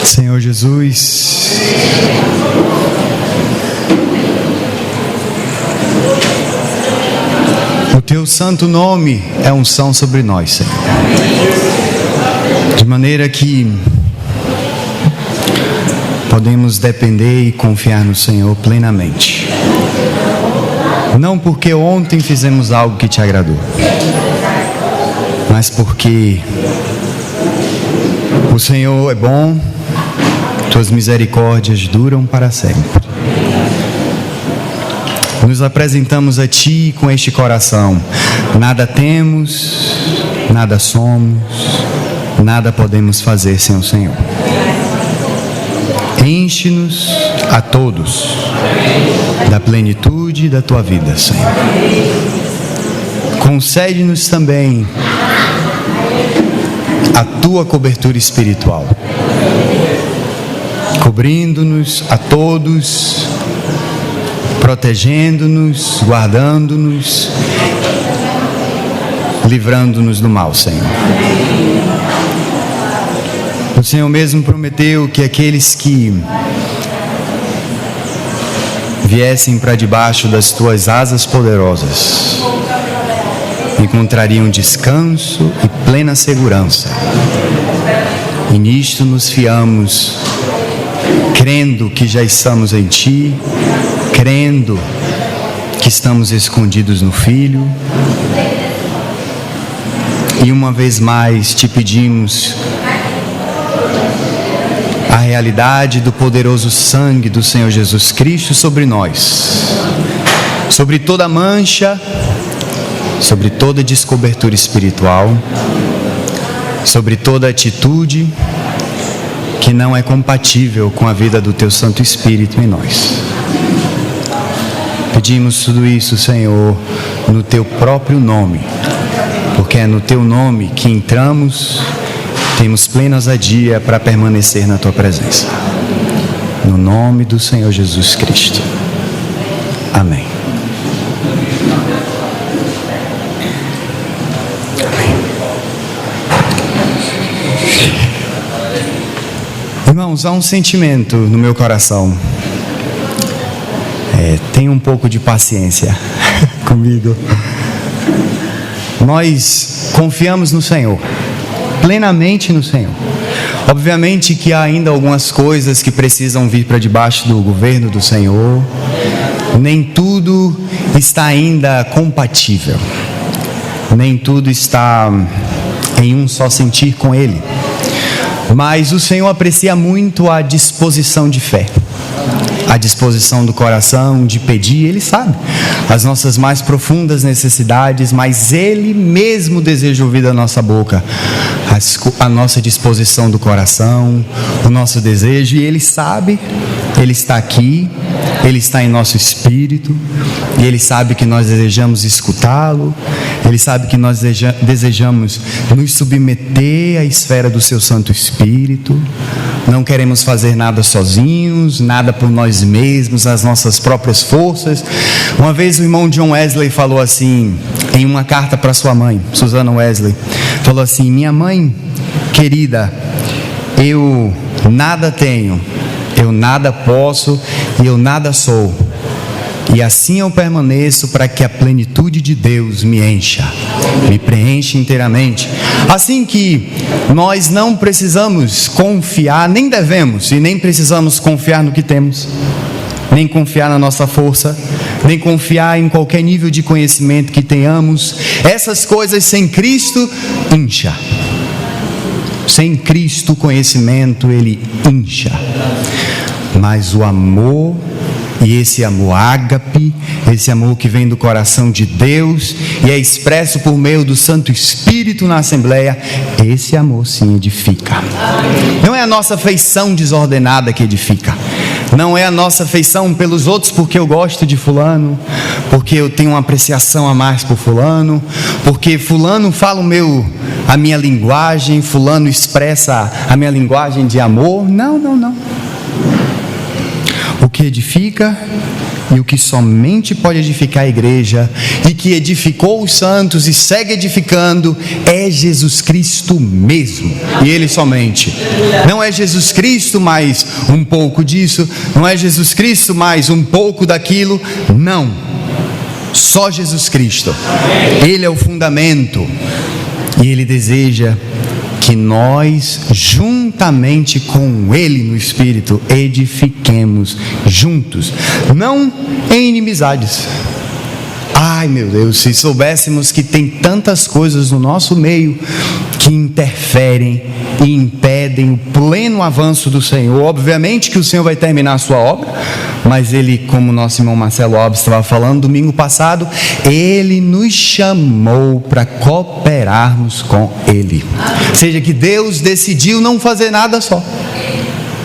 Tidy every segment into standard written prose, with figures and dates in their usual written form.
Senhor Jesus, o Teu santo nome é unção sobre nós, Senhor. De maneira que podemos depender e confiar no Senhor plenamente. Não porque ontem fizemos algo que Te agradou, mas porque o Senhor é bom, Tuas misericórdias duram para sempre. Nos apresentamos a Ti com este coração. Nada temos, nada somos, nada podemos fazer sem o Senhor. Enche-nos a todos da plenitude da Tua vida, Senhor. Concede-nos também a Tua cobertura espiritual, cobrindo-nos a todos, protegendo-nos, guardando-nos, livrando-nos do mal, Senhor. O Senhor mesmo prometeu que aqueles que viessem para debaixo das Tuas asas poderosas encontrariam descanso e plena segurança. E nisto nos fiamos, crendo que já estamos em Ti, crendo que estamos escondidos no Filho. E uma vez mais Te pedimos a realidade do poderoso sangue do Senhor Jesus Cristo sobre nós, sobre toda mancha, sobre toda descobertura espiritual, sobre toda atitude que não é compatível com a vida do Teu Santo Espírito em nós. Pedimos tudo isso, Senhor, no Teu próprio nome, porque é no Teu nome que entramos, temos plena ousadia para permanecer na Tua presença. No nome do Senhor Jesus Cristo. Amém. Irmãos, há um sentimento no meu coração. Tenha um pouco de paciência comigo. Nós confiamos no Senhor, plenamente no Senhor. Obviamente que há ainda algumas coisas que precisam vir para debaixo do governo do Senhor. Nem tudo está ainda compatível. Nem tudo está em um só sentir com Ele. Mas o Senhor aprecia muito a disposição de fé, a disposição do coração de pedir. Ele sabe as nossas mais profundas necessidades, mas Ele mesmo deseja ouvir da nossa boca a nossa disposição do coração, o nosso desejo. E Ele sabe, Ele está aqui, Ele está em nosso espírito, e Ele sabe que nós desejamos escutá-lo. Ele sabe que nós desejamos nos submeter à esfera do Seu Santo Espírito. Não queremos fazer nada sozinhos, nada por nós mesmos, as nossas próprias forças. Uma vez o irmão John Wesley falou assim, em uma carta para sua mãe, Susana Wesley, falou assim: minha mãe querida, eu nada tenho, eu nada posso e eu nada sou. E assim eu permaneço para que a plenitude de Deus me encha, me preencha inteiramente. Assim que nós não precisamos confiar, nem devemos e nem precisamos confiar no que temos, nem confiar na nossa força, nem confiar em qualquer nível de conhecimento que tenhamos. Essas coisas sem Cristo incha. Sem Cristo o conhecimento ele incha. Mas o amor, e esse amor ágape, esse amor que vem do coração de Deus e é expresso por meio do Santo Espírito na Assembleia, esse amor sim edifica. Não é a nossa afeição desordenada que edifica. Não é a nossa afeição pelos outros porque eu gosto de fulano, porque eu tenho uma apreciação a mais por fulano, porque fulano fala a minha linguagem, fulano expressa a minha linguagem de amor. Não. O que edifica e o que somente pode edificar a igreja e que edificou os santos e segue edificando é Jesus Cristo mesmo, e Ele somente. Não é Jesus Cristo mais um pouco disso, não é Jesus Cristo mais um pouco daquilo, não. Só Jesus Cristo. Ele é o fundamento e Ele deseja que nós, juntamente com Ele no Espírito, edifiquemos juntos, não em inimizades. Ai meu Deus, se soubéssemos que tem tantas coisas no nosso meio que interferem e impedem o pleno avanço do Senhor. Obviamente que o Senhor vai terminar a sua obra, mas Ele, como nosso irmão Marcelo Alves estava falando domingo passado, Ele nos chamou para cooperarmos com Ele. Ou seja, que Deus decidiu não fazer nada só,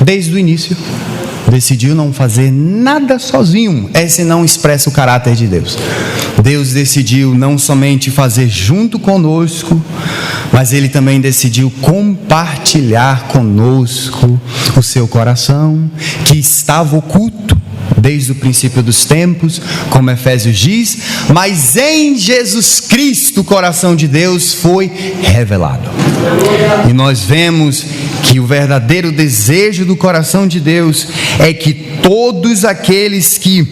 desde o início. Decidiu não fazer nada sozinho. Esse não expressa o caráter de Deus. Deus decidiu não somente fazer junto conosco, mas Ele também decidiu compartilhar conosco o seu coração, que estava oculto desde o princípio dos tempos, como Efésios diz, mas em Jesus Cristo o coração de Deus foi revelado. E nós vemos que o verdadeiro desejo do coração de Deus é que todos aqueles que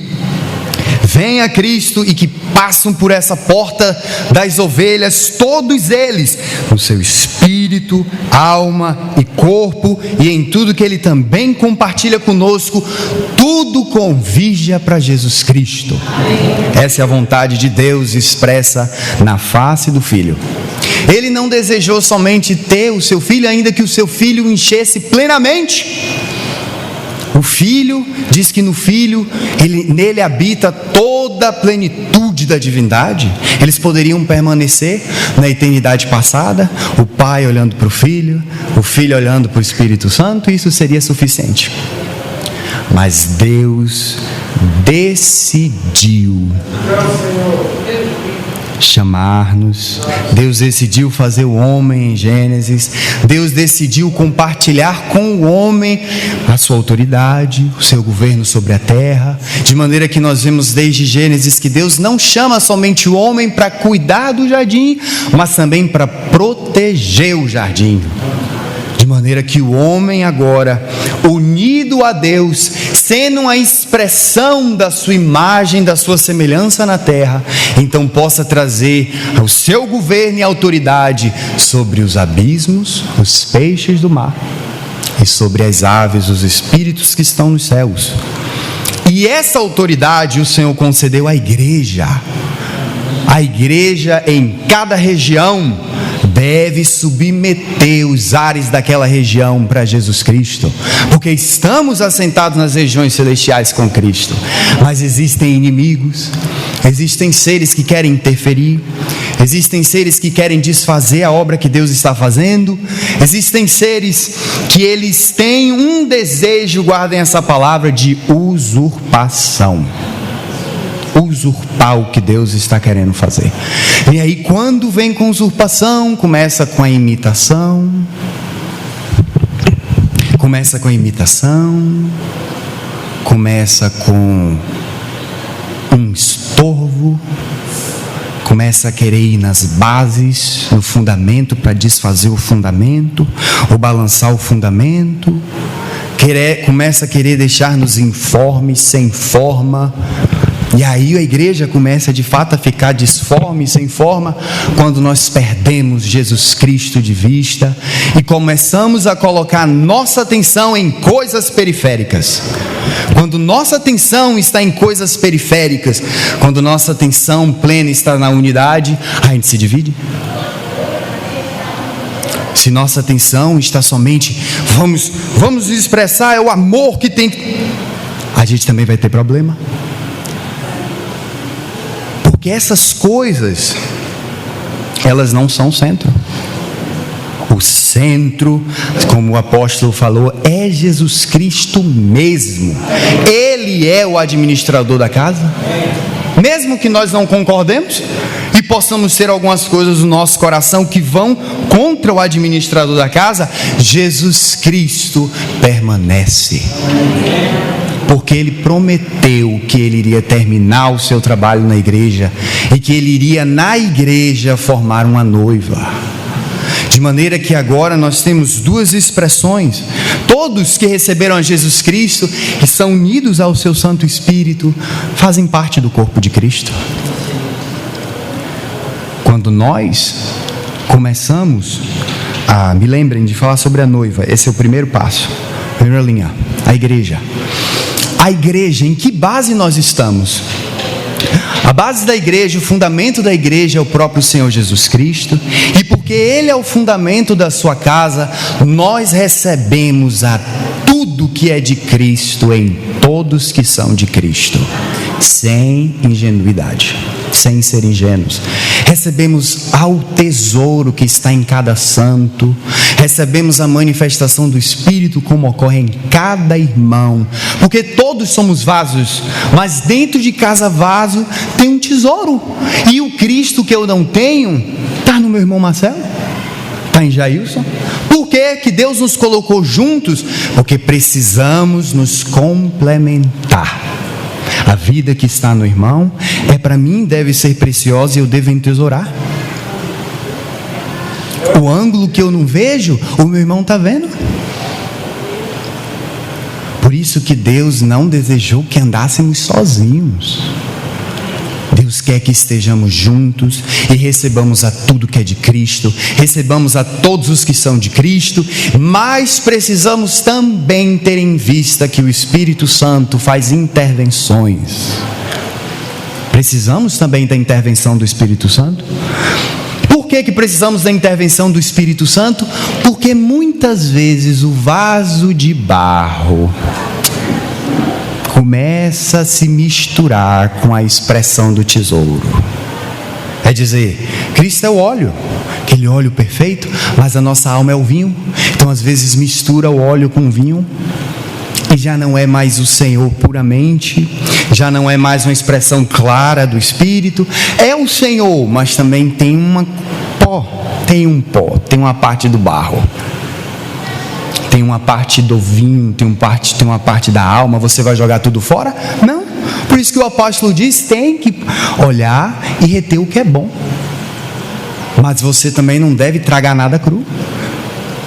vêm a Cristo e que passam por essa porta das ovelhas, todos eles, no seu espírito, alma e corpo, e em tudo que Ele também compartilha conosco, tudo converja para Jesus Cristo. Essa é a vontade de Deus expressa na face do Filho. Ele não desejou somente ter o seu Filho, ainda que o seu Filho o enchesse plenamente. O Filho, diz que no Filho, nele habita toda a plenitude da divindade. Eles poderiam permanecer na eternidade passada, o Pai olhando para o Filho olhando para o Espírito Santo, e isso seria suficiente. Mas Deus decidiu chamar-nos, Deus decidiu fazer o homem em Gênesis, Deus decidiu compartilhar com o homem a sua autoridade, o seu governo sobre a terra, de maneira que nós vemos desde Gênesis que Deus não chama somente o homem para cuidar do jardim, mas também para proteger o jardim. De maneira que o homem agora, unido a Deus, sendo uma expressão da sua imagem, da sua semelhança na terra, então possa trazer o seu governo e autoridade sobre os abismos, os peixes do mar, e sobre as aves, os espíritos que estão nos céus. E essa autoridade o Senhor concedeu à igreja. A igreja em cada região deve submeter os ares daquela região para Jesus Cristo, porque estamos assentados nas regiões celestiais com Cristo, mas existem inimigos, existem seres que querem interferir, existem seres que querem desfazer a obra que Deus está fazendo, existem seres que eles têm um desejo, guardem essa palavra, de usurpação. Usurpar o que Deus está querendo fazer. E aí, quando vem com usurpação, começa com a imitação, começa com um estorvo, começa a querer ir nas bases, no fundamento, para desfazer o fundamento, ou balançar o fundamento, começa a querer deixar-nos informes, sem forma. E aí a igreja começa de fato a ficar disforme, sem forma, quando nós perdemos Jesus Cristo de vista e começamos a colocar nossa atenção em coisas periféricas. Quando nossa atenção está em coisas periféricas, quando nossa atenção plena está na unidade, a gente se divide. Se nossa atenção está somente, vamos expressar, é o amor que tem que... A gente também vai ter problema. Porque essas coisas, elas não são o centro. O centro, como o apóstolo falou, é Jesus Cristo mesmo. Ele é o administrador da casa. Mesmo que nós não concordemos e possamos ter algumas coisas no nosso coração que vão contra o administrador da casa, Jesus Cristo permanece. porque Ele prometeu que Ele iria terminar o seu trabalho na igreja e que Ele iria na igreja formar uma noiva. De maneira que agora nós temos duas expressões: todos que receberam a Jesus Cristo e são unidos ao seu Santo Espírito fazem parte do corpo de Cristo. Quando nós começamos a, me lembrem de falar sobre a noiva, esse é o primeiro passo, primeira linha, a igreja. A igreja, em que base nós estamos? A base da igreja, o fundamento da igreja é o próprio Senhor Jesus Cristo, e porque Ele é o fundamento da sua casa, nós recebemos a tudo que é de Cristo em todos que são de Cristo, sem ingenuidade, sem ser ingênuos. Recebemos ao tesouro que está em cada santo, recebemos a manifestação do Espírito como ocorre em cada irmão, porque todos somos vasos, mas dentro de cada vaso tem um tesouro, e o Cristo que eu não tenho está no meu irmão Marcelo, está em Jailson. Por que Deus nos colocou juntos? Porque precisamos nos complementar. A vida que está no irmão é para mim, deve ser preciosa e eu devo entesourar. O ângulo que eu não vejo, o meu irmão está vendo. Por isso que Deus não desejou que andássemos sozinhos. Deus quer que estejamos juntos e recebamos a tudo que é de Cristo, recebamos a todos os que são de Cristo, mas precisamos também ter em vista que o Espírito Santo faz intervenções. Precisamos também da intervenção do Espírito Santo. Por que precisamos da intervenção do Espírito Santo? Porque muitas vezes o vaso de barro começa a se misturar com a expressão do tesouro. É dizer, Cristo é o óleo, aquele óleo perfeito, mas a nossa alma é o vinho. Então às vezes mistura o óleo com o vinho e já não é mais o Senhor puramente, já não é mais uma expressão clara do Espírito. É o Senhor, mas também tem um pó, tem uma parte do barro, tem uma parte do vinho, tem uma parte da alma. Você vai jogar tudo fora? Não. Por isso que o apóstolo diz, tem que olhar e reter o que é bom, mas você também não deve tragar nada cru.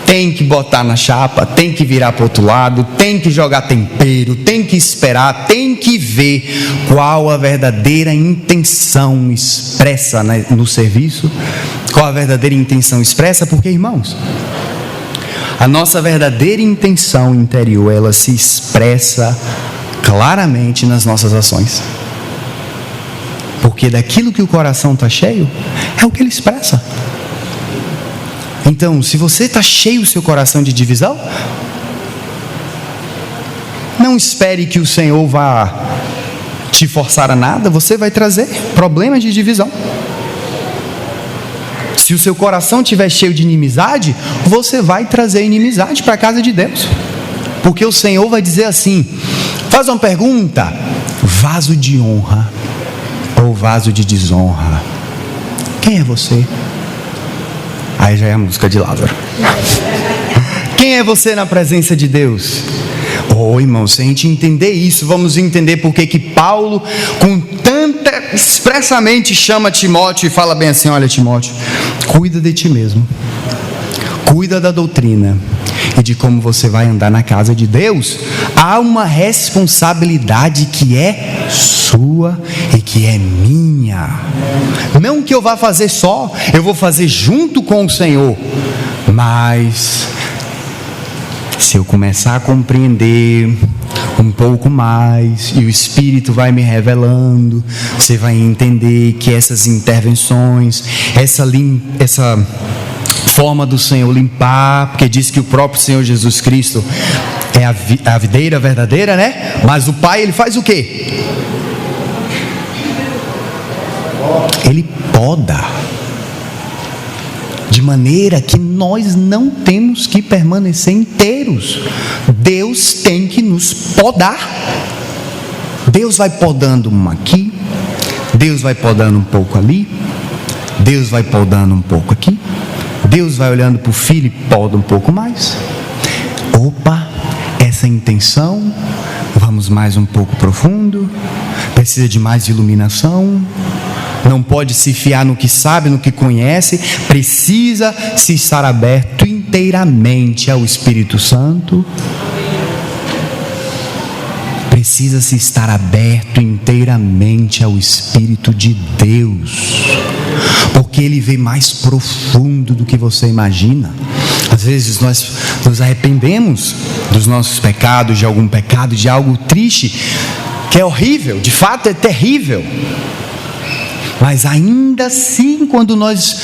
Tem que botar na chapa, tem que virar para o outro lado, tem que jogar tempero, tem que esperar, tem que ver qual a verdadeira intenção expressa no serviço, qual a verdadeira intenção expressa, porque, irmãos, a nossa verdadeira intenção interior, ela se expressa claramente nas nossas ações, porque daquilo que o coração está cheio, é o que ele expressa. Então, se você está cheio o seu coração de divisão, não espere que o Senhor vá te forçar a nada, você vai trazer problemas de divisão. Se o seu coração estiver cheio de inimizade, você vai trazer inimizade para a casa de Deus, porque o Senhor vai dizer assim, faz uma pergunta, vaso de honra ou vaso de desonra, quem é você? Aí já é a música de Lázaro. Quem é você na presença de Deus? Oh, irmão, se a gente entender isso, vamos entender porque que Paulo, com tanta expressamente chama Timóteo e fala bem assim, olha Timóteo, cuida de ti mesmo, cuida da doutrina e de como você vai andar na casa de Deus. Há uma responsabilidade que é sua e que é minha. Não que eu vá fazer só, eu vou fazer junto com o Senhor, mas se eu começar a compreender um pouco mais e o Espírito vai me revelando, você vai entender que essas intervenções, essa forma do Senhor limpar, porque diz que o próprio Senhor Jesus Cristo é a videira verdadeira, né? Mas o Pai, ele faz o quê? Ele poda, de maneira que nós não temos que permanecer inteiros. Deus tem que nos podar. Deus vai podando aqui, Deus vai podando um pouco ali, Deus vai podando um pouco aqui, Deus vai olhando para o filho e poda um pouco mais. Opa, essa intenção Vamos mais um pouco profundo. Precisa de mais iluminação. Não pode se fiar no que sabe, no que conhece. Precisa se estar aberto inteiramente ao Espírito Santo. Precisa se estar aberto inteiramente ao Espírito de Deus, porque Ele vê mais profundo do que você imagina. Às vezes nós nos arrependemos dos nossos pecados, de algum pecado, de algo triste, que é horrível, de fato é terrível. Mas ainda assim, quando nós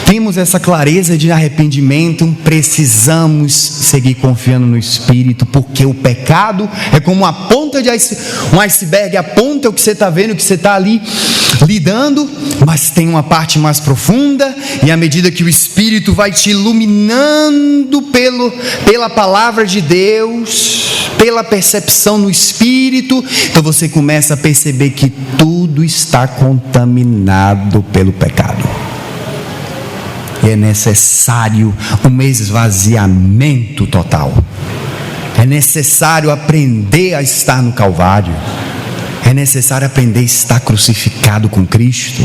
temos essa clareza de arrependimento, precisamos seguir confiando no Espírito, porque o pecado é como uma ponta de um iceberg, aponta o que você está vendo, o que você está ali lidando, mas tem uma parte mais profunda, e à medida que o Espírito vai te iluminando pela palavra de Deus, pela percepção no Espírito, então você começa a perceber que tudo está contaminado pelo pecado. E é necessário um esvaziamento total. É necessário aprender a estar no Calvário. É necessário aprender a estar crucificado com Cristo.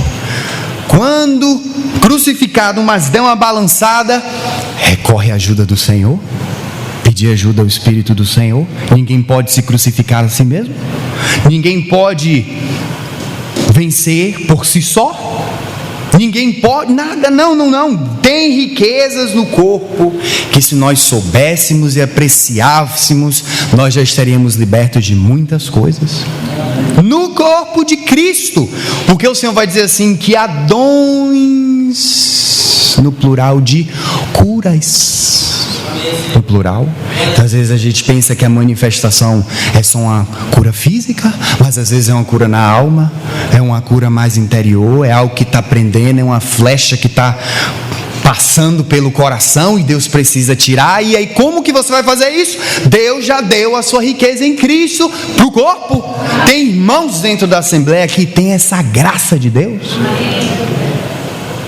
Quando crucificado, mas der uma balançada, recorre à ajuda do Senhor. Pedir ajuda ao Espírito do Senhor. Ninguém pode se crucificar a si mesmo. Ninguém pode vencer por si só. Ninguém pode, nada, não. Tem riquezas no corpo que, se nós soubéssemos e apreciássemos, nós já estaríamos libertos de muitas coisas. No corpo de Cristo, porque o Senhor vai dizer assim, que há dons, no plural, de curas. No plural. Então, às vezes a gente pensa que a manifestação é só uma cura física, mas às vezes é uma cura na alma, é uma cura mais interior, é algo que está prendendo, é uma flecha que está passando pelo coração e Deus precisa tirar. E aí, como que você vai fazer isso? Deus já deu a sua riqueza em Cristo para o corpo. Tem irmãos dentro da Assembleia que tem essa graça de Deus,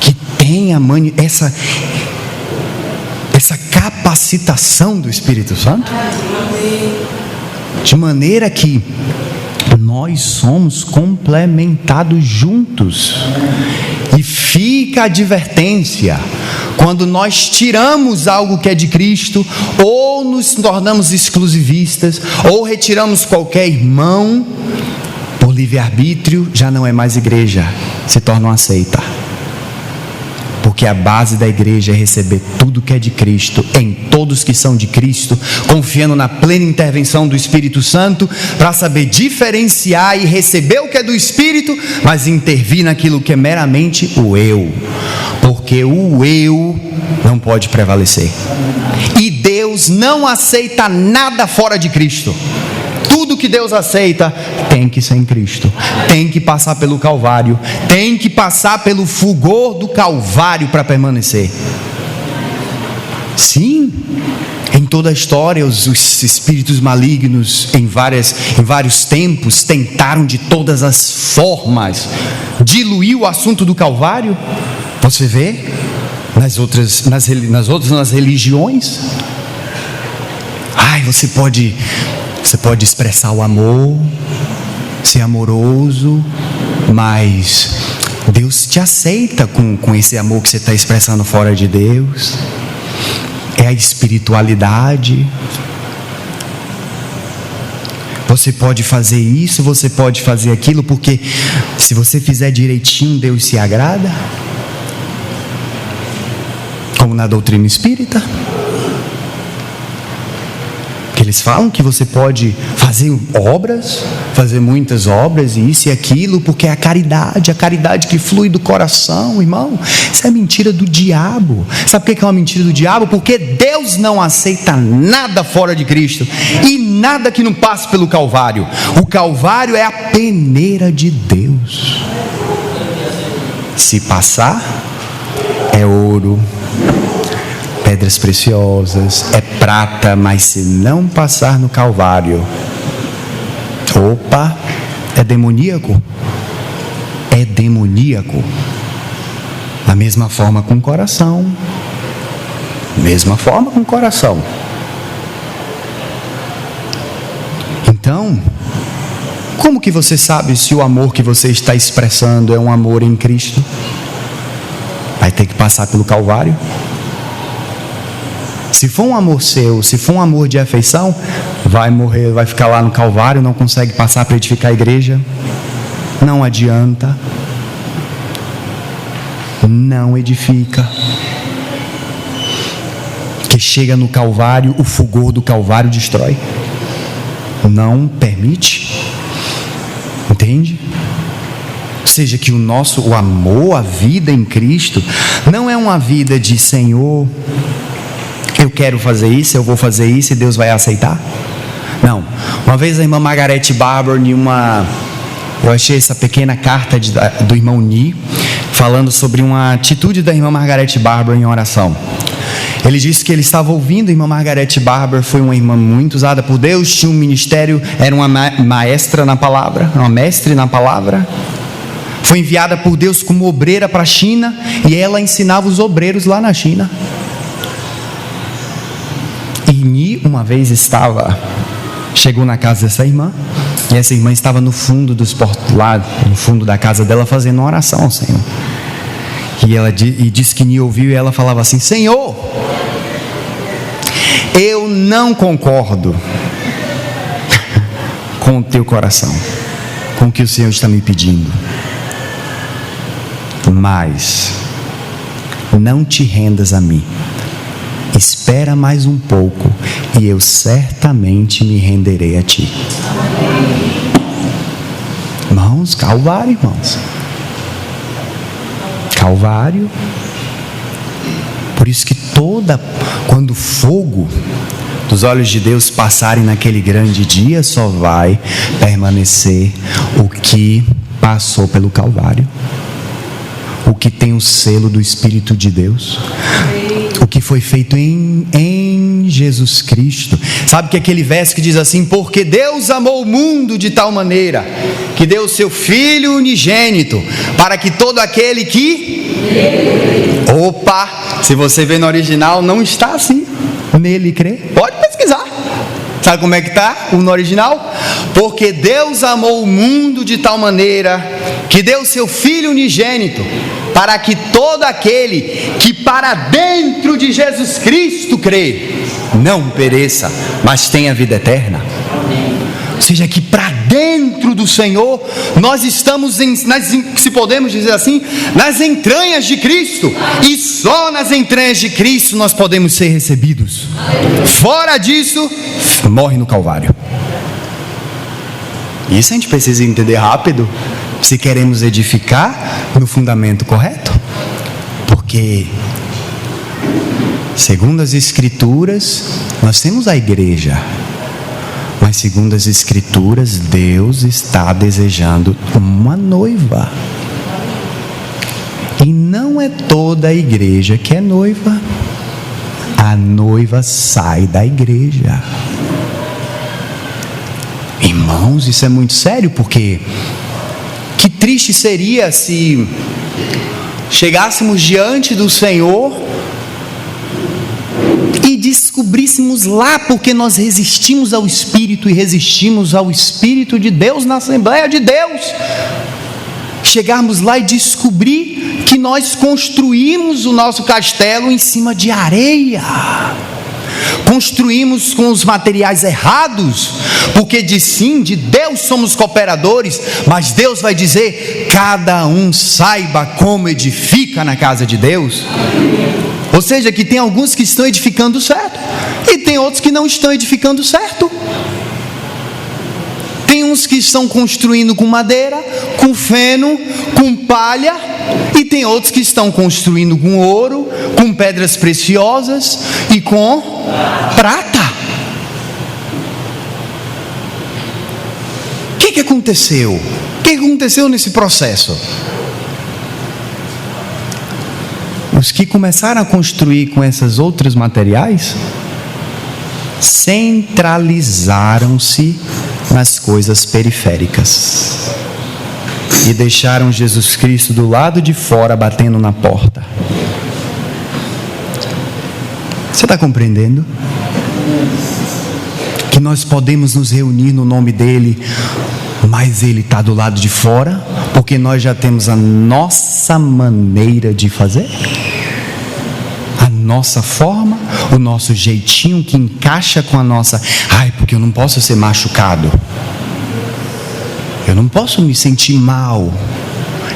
que tem essa capacitação do Espírito Santo, de maneira que nós somos complementados juntos. E fica a advertência: quando nós tiramos algo que é de Cristo, ou nos tornamos exclusivistas, ou retiramos qualquer irmão por livre-arbítrio, já não é mais igreja, se torna uma seita. Porque a base da igreja é receber tudo que é de Cristo, em todos que são de Cristo, confiando na plena intervenção do Espírito Santo, para saber diferenciar e receber o que é do Espírito, mas intervir naquilo que é meramente o eu, porque o eu não pode prevalecer, e Deus não aceita nada fora de Cristo. Tudo que Deus aceita tem que ser em Cristo, tem que passar pelo Calvário, tem que passar pelo fulgor do Calvário para permanecer. Sim, em toda a história os espíritos malignos em vários tempos tentaram de todas as formas diluir o assunto do Calvário. Você vê nas outras religiões. Você pode expressar o amor, ser amoroso, mas Deus te aceita com esse amor que você está expressando fora de Deus. É a espiritualidade. Você pode fazer isso, você pode fazer aquilo, porque se você fizer direitinho, Deus se agrada, como na doutrina espírita. Eles falam que você pode fazer muitas obras, e isso e aquilo, porque é a caridade que flui do coração, irmão. Isso é mentira do diabo. Sabe por que é uma mentira do diabo? Porque Deus não aceita nada fora de Cristo, e nada que não passe pelo Calvário. O Calvário é a peneira de Deus. Se passar, é ouro, pedras preciosas, é prata, mas se não passar no Calvário, é demoníaco. É demoníaco. Da mesma forma com o coração. Então, como que você sabe se o amor que você está expressando é um amor em Cristo? Vai ter que passar pelo Calvário. Se for um amor seu, se for um amor de afeição, vai morrer, vai ficar lá no Calvário, não consegue passar para edificar a igreja. Não adianta. Não edifica. Que chega no Calvário, o fulgor do Calvário destrói. Não permite. Entende? Ou seja, que o amor, a vida em Cristo, não é uma vida de Senhor, eu quero fazer isso, eu vou fazer isso e Deus vai aceitar. Não. Uma vez a irmã Margaret Barber, eu achei essa pequena carta do irmão Ni, falando sobre uma atitude da irmã Margaret Barber em oração. Ele disse que ele estava ouvindo a irmã Margaret Barber, foi uma irmã muito usada por Deus, tinha um ministério, era uma maestra na palavra, uma mestre na palavra. Foi enviada por Deus como obreira para a China, e ela ensinava os obreiros lá na China. E Ni uma vez chegou na casa dessa irmã, e essa irmã estava no fundo lá no fundo da casa dela fazendo uma oração ao Senhor. E disse que Ni ouviu, e ela falava assim: Senhor, eu não concordo com o teu coração, com o que o Senhor está me pedindo, mas não te rendas a mim, espera mais um pouco e eu certamente me renderei a ti. Irmãos, Calvário, irmãos, Calvário. Por isso que quando o fogo dos olhos de Deus passarem naquele grande dia, só vai permanecer o que passou pelo Calvário, o que tem o selo do Espírito de Deus, o que foi feito em Jesus Cristo. Sabe que aquele verso que diz assim: porque Deus amou o mundo de tal maneira que deu o seu Filho unigênito, para que todo aquele que... se você vê no original, não está assim, nele crê. Pode pesquisar. Sabe como é que está no original? Porque Deus amou o mundo de tal maneira que deu o seu Filho unigênito, para que todo aquele que para dentro de Jesus Cristo crê, não pereça, mas tenha vida eterna. Ou seja, que para dentro do Senhor, nós estamos, se podemos dizer assim, nas entranhas de Cristo, e só nas entranhas de Cristo nós podemos ser recebidos. Fora disso, morre no Calvário. Isso a gente precisa entender rápido, se queremos edificar no fundamento correto. Porque, segundo as Escrituras, nós temos a igreja, mas segundo as Escrituras, Deus está desejando uma noiva. E não é toda a igreja que é noiva. A noiva sai da igreja. Irmãos, isso é muito sério, porque que triste seria se chegássemos diante do Senhor e descobríssemos lá, porque nós resistimos ao Espírito e resistimos ao Espírito de Deus na Assembleia de Deus, chegarmos lá e descobrir que nós construímos o nosso castelo em cima de areia, construímos com os materiais errados, porque de Deus somos cooperadores, mas Deus vai dizer: cada um saiba como edifica na casa de Deus. Ou seja, que tem alguns que estão edificando certo, e tem outros que não estão edificando certo. Tem uns que estão construindo com madeira, com feno, com palha, e tem outros que estão construindo com ouro, com pedras preciosas e com prata. O que aconteceu? O que aconteceu nesse processo? Os que começaram a construir com esses outros materiais centralizaram-se nas coisas periféricas e deixaram Jesus Cristo do lado de fora, batendo na porta. Você está compreendendo? Que nós podemos nos reunir no nome dele, mas ele está do lado de fora, porque nós já temos a nossa maneira de fazer, a nossa forma, o nosso jeitinho que encaixa com a nossa. Ai, porque eu não posso ser machucado, eu não posso me sentir mal,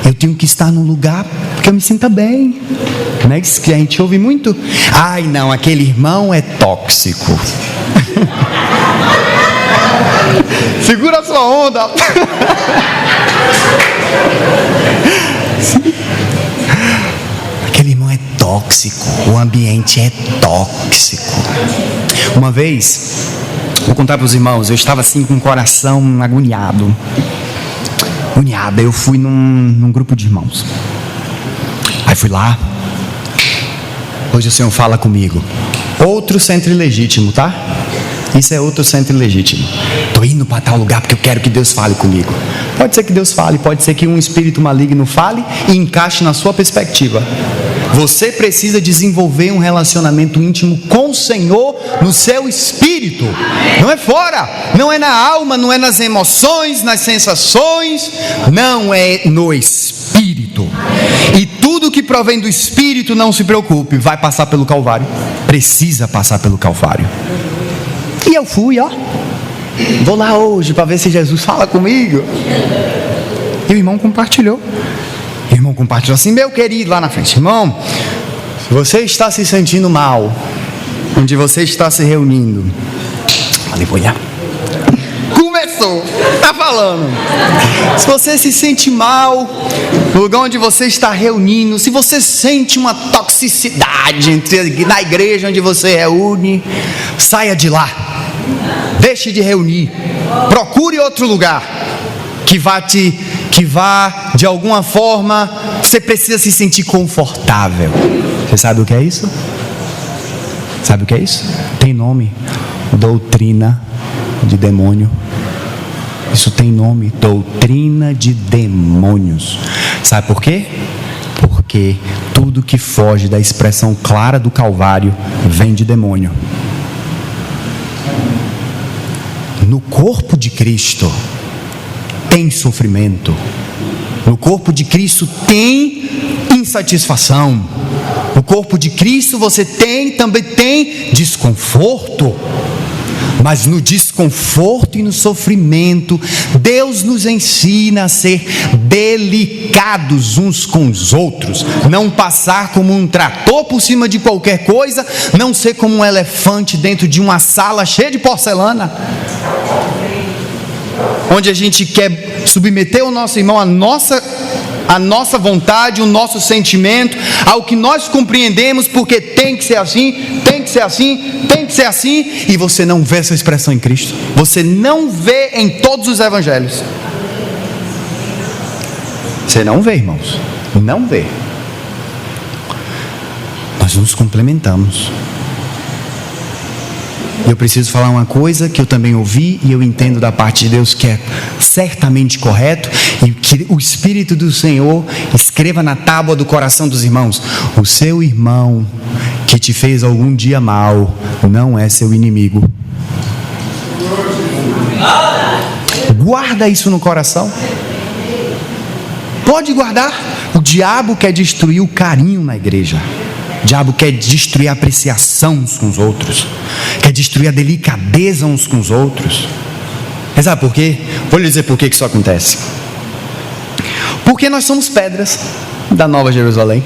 eu tenho que estar num lugar que eu me sinta bem. Não é isso que a gente ouve muito? Ai não, aquele irmão é tóxico. Segura a sua onda. Aquele irmão é tóxico, o ambiente é tóxico. Uma vez, vou contar para os irmãos, eu estava assim com o coração agoniado. Eu fui num grupo de irmãos. Aí fui lá. Hoje o Senhor fala comigo. Outro centro ilegítimo, tá? Isso é outro centro ilegítimo. Estou indo para tal lugar porque eu quero que Deus fale comigo. Pode ser que Deus fale, pode ser que um espírito maligno fale e encaixe na sua perspectiva. Você precisa desenvolver um relacionamento íntimo com o Senhor no seu espírito. Não é fora, não é na alma, não é nas emoções, nas sensações. Não, é no espírito. E tudo que provém do espírito, não se preocupe, vai passar pelo Calvário. Precisa passar pelo Calvário. E eu fui, vou lá hoje para ver se Jesus fala comigo. E o irmão compartilhou. Assim, meu querido, lá na frente: irmão, se você está se sentindo mal, onde você está se reunindo, aleluia, começou, está falando. Se você se sente mal no lugar onde você está reunindo, se você sente uma toxicidade na igreja onde você reúne, saia de lá, deixe de reunir, procure outro lugar que vá de alguma forma, você precisa se sentir confortável. Você sabe o que é isso? Sabe o que é isso? Tem nome: doutrina de demônio. Isso tem nome: doutrina de demônios. Sabe por quê? Porque tudo que foge da expressão clara do Calvário vem de demônio. No corpo de Cristo tem sofrimento. No corpo de Cristo tem insatisfação. No corpo de Cristo você também tem desconforto. Mas no desconforto e no sofrimento, Deus nos ensina a ser delicados uns com os outros. Não passar como um trator por cima de qualquer coisa. Não ser como um elefante dentro de uma sala cheia de porcelana, onde a gente quer submeter o nosso irmão à nossa vontade, o nosso sentimento, ao que nós compreendemos, porque tem que ser assim, tem que ser assim, tem que ser assim. E você não vê essa expressão em Cristo. Você não vê em todos os evangelhos. Você não vê, irmãos. Não vê. Nós nos complementamos. Eu preciso falar uma coisa que eu também ouvi e eu entendo da parte de Deus que é certamente correto, e que o Espírito do Senhor escreva na tábua do coração dos irmãos: o seu irmão que te fez algum dia mal não é seu inimigo. Guarda isso no coração. Pode guardar. O diabo quer destruir o carinho na igreja. O diabo quer destruir a apreciação uns com os outros, quer destruir a delicadeza uns com os outros. Mas sabe por quê? Vou lhe dizer por que isso acontece. Porque nós somos pedras da Nova Jerusalém.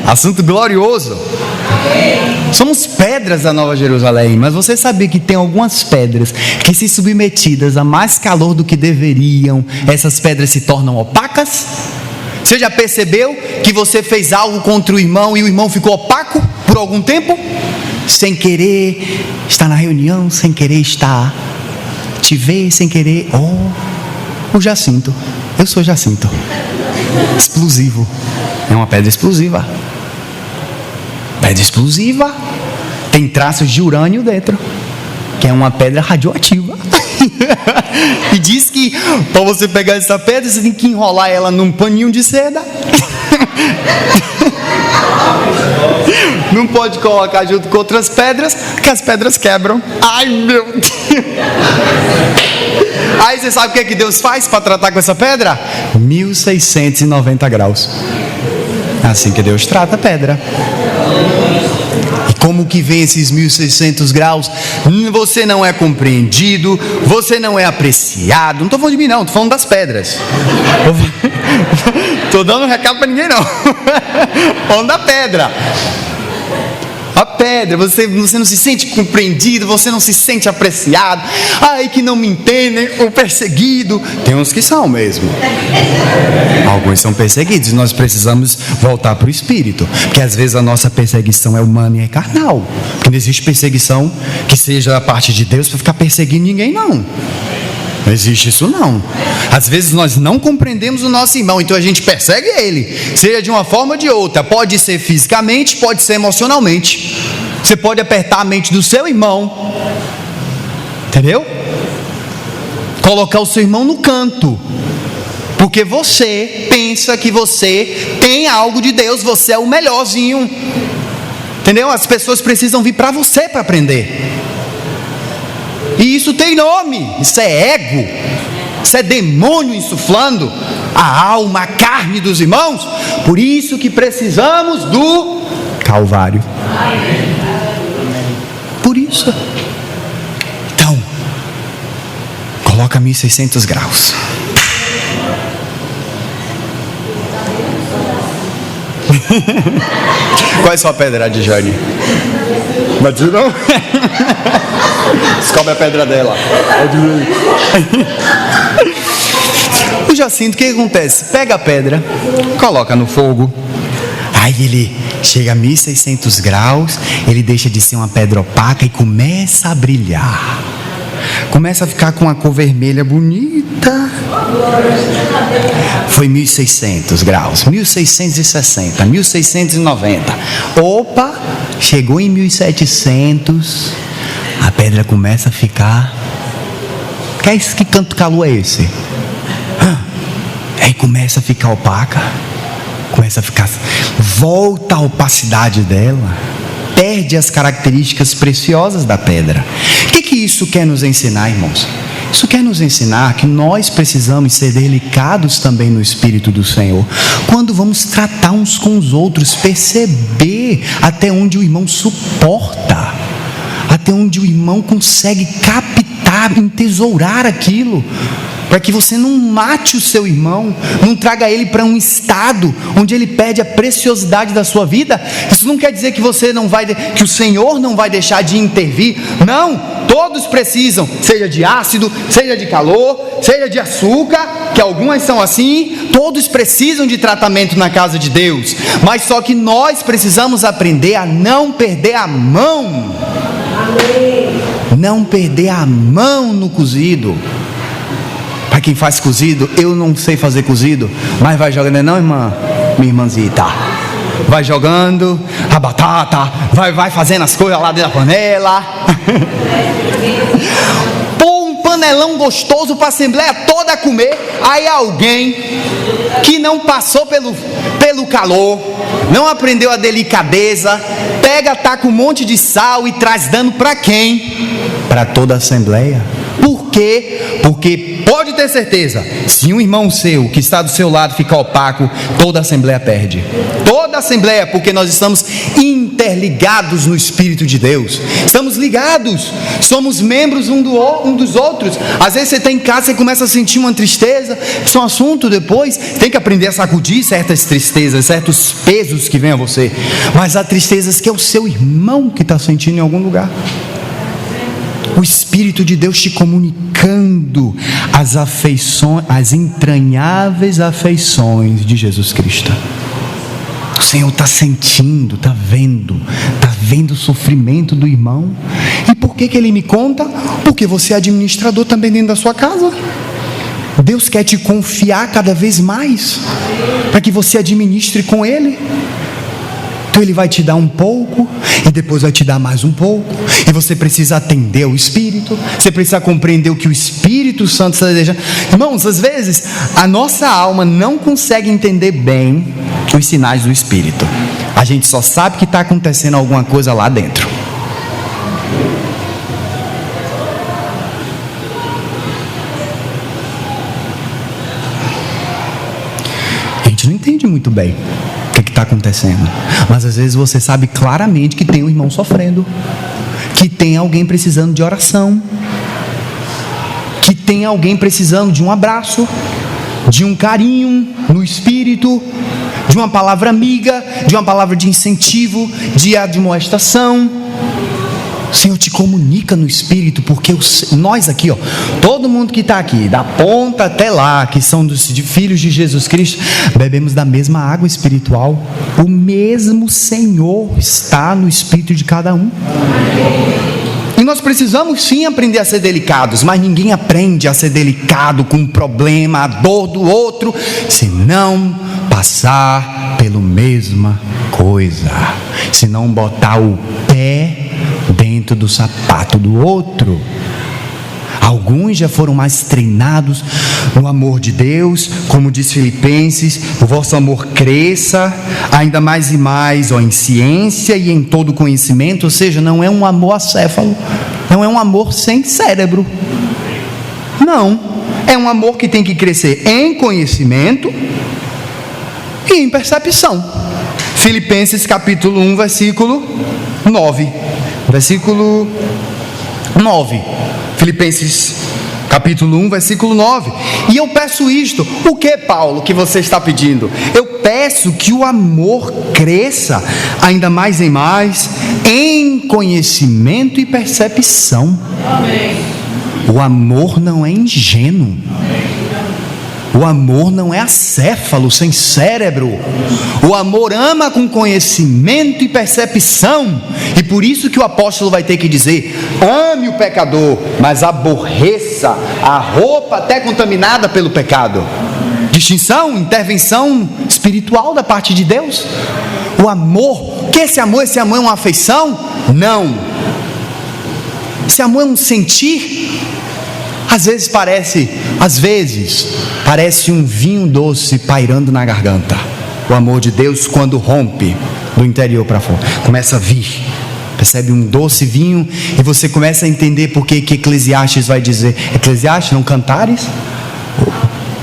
Assunto glorioso. Somos pedras da Nova Jerusalém. Mas você sabia que tem algumas pedras que, se submetidas a mais calor do que deveriam, essas pedras se tornam opacas? Você já percebeu que você fez algo contra o irmão e o irmão ficou opaco por algum tempo? Sem querer estar na reunião, sem querer estar, te ver, sem querer. O Jacinto, eu sou Jacinto. Explosivo. É uma pedra explosiva. Pedra explosiva. Tem traços de urânio dentro, que é uma pedra radioativa. E diz que para você pegar essa pedra, você tem que enrolar ela num paninho de seda. Não pode colocar junto com outras pedras, que as pedras quebram. Ai, meu Deus. Aí você sabe o que Deus faz para tratar com essa pedra? 1690 graus. É assim que Deus trata a pedra. E como que vem esses 1600 graus? Você não é compreendido, você não é apreciado. Não estou falando de mim não, estou falando das pedras. Estou dando um recado para ninguém não. Falando da pedra. A pedra, você não se sente compreendido, você não se sente apreciado. Ai, que não me entendem, o perseguido. Tem uns que são mesmo. Alguns são perseguidos e nós precisamos voltar para o Espírito. Porque às vezes a nossa perseguição é humana e é carnal. Porque não existe perseguição que seja da parte de Deus para ficar perseguindo ninguém, não. Não existe isso não. Às vezes nós não compreendemos o nosso irmão, então a gente persegue ele, seja de uma forma ou de outra. Pode ser fisicamente, pode ser emocionalmente. Você pode apertar a mente do seu irmão, entendeu? Colocar o seu irmão no canto, porque você pensa que você tem algo de Deus, você é o melhorzinho, entendeu? As pessoas precisam vir para você para aprender. E isso tem nome, isso é ego, isso é demônio insuflando a alma, a carne dos irmãos. Por isso que precisamos do Calvário. Por isso. Então, coloca 1600 graus. Qual é a sua pedra de Jane? Vai dizer não? Descobre a pedra dela. O Jacinto, o que acontece? Pega a pedra, coloca no fogo. Aí ele chega a 1600 graus, ele deixa de ser uma pedra opaca e começa a brilhar. Começa a ficar com uma cor vermelha bonita. Foi 1600 graus, 1660, 1690. Opa, chegou em 1700. A pedra começa a ficar. Que canto calor é esse? Aí começa a ficar opaca. Começa a ficar. Volta a opacidade dela. Perde as características preciosas da pedra. O que isso quer nos ensinar, irmãos? Isso quer nos ensinar que nós precisamos ser delicados também no Espírito do Senhor. Quando vamos tratar uns com os outros, perceber até onde o irmão suporta, até onde o irmão consegue captar, entesourar aquilo, para que você não mate o seu irmão, não traga ele para um estado onde ele perde a preciosidade da sua vida. Isso não quer dizer que você não vai, que o Senhor não vai deixar de intervir. Não, todos precisam, seja de ácido, seja de calor, seja de açúcar, que algumas são assim. Todos precisam de tratamento na casa de Deus, mas só que nós precisamos aprender a não perder a mão. Não perder a mão no cozido. Para quem faz cozido, eu não sei fazer cozido, mas vai jogando, não, irmã? Minha irmãzita, vai jogando a batata, vai fazendo as coisas lá dentro da panela. Pô, um panelão gostoso para a assembleia toda comer. Aí alguém que não passou pelo calor, não aprendeu a delicadeza, pega, taca um monte de sal e traz dano para quem? Para toda a assembleia. Por quê? Porque pode ter certeza, se um irmão seu que está do seu lado ficar opaco, toda a assembleia perde. Toda a assembleia, porque nós estamos interligados no Espírito de Deus. Estamos ligados, somos membros um dos outros. Às vezes você está em casa, você começa a sentir uma tristeza, isso é um assunto depois, tem que aprender a sacudir certas tristezas, certos pesos que vêm a você. Mas há tristezas que é o seu irmão que está sentindo em algum lugar. O Espírito de Deus te comunicando as afeições, as entranháveis afeições de Jesus Cristo. O Senhor está sentindo, está vendo o sofrimento do irmão. E por que Ele me conta? Porque você é administrador também dentro da sua casa. Deus quer te confiar cada vez mais, para que você administre com Ele. Então Ele vai te dar um pouco, e depois vai te dar mais um pouco, e você precisa atender ao Espírito, você precisa compreender o que o Espírito Santo está desejando. Irmãos, às vezes a nossa alma não consegue entender bem os sinais do Espírito. A gente só sabe que está acontecendo alguma coisa lá dentro. A gente não entende muito bem o que está acontecendo, mas às vezes você sabe claramente que tem um irmão sofrendo, que tem alguém precisando de oração, que tem alguém precisando de um abraço, de um carinho no espírito, de uma palavra amiga, de uma palavra de incentivo, de admoestação. O Senhor te comunica no espírito, porque nós aqui, todo mundo que está aqui, da ponta até lá, que são de filhos de Jesus Cristo, bebemos da mesma água espiritual. O mesmo Senhor está no espírito de cada um. E nós precisamos sim aprender a ser delicados, mas ninguém aprende a ser delicado com o problema, a dor do outro, se não passar pela mesma coisa, se não botar o pé dentro do sapato do outro. Alguns já foram mais treinados no amor de Deus, como diz Filipenses: o vosso amor cresça ainda mais e mais, em ciência e em todo conhecimento. Ou seja, não é um amor acéfalo, não é um amor sem cérebro, não, é um amor que tem que crescer em conhecimento e em percepção. Filipenses capítulo 1, versículo 9. Versículo 9. Filipenses capítulo 1, versículo 9. E eu peço isto. O que, Paulo, que você está pedindo? Eu peço que o amor cresça ainda mais e mais em conhecimento e percepção. Amém. O amor não é ingênuo. O amor não é acéfalo, sem cérebro. O amor ama com conhecimento e percepção. E por isso que o apóstolo vai ter que dizer: ame o pecador, mas aborreça a roupa até contaminada pelo pecado. Distinção, intervenção espiritual da parte de Deus. O amor, que esse amor é uma afeição? Não. Esse amor é um sentir. Às vezes parece um vinho doce pairando na garganta. O amor de Deus, quando rompe do interior para fora, começa a vir. Percebe um doce vinho e você começa a entender por que Eclesiastes vai dizer, Eclesiastes, não Cantares?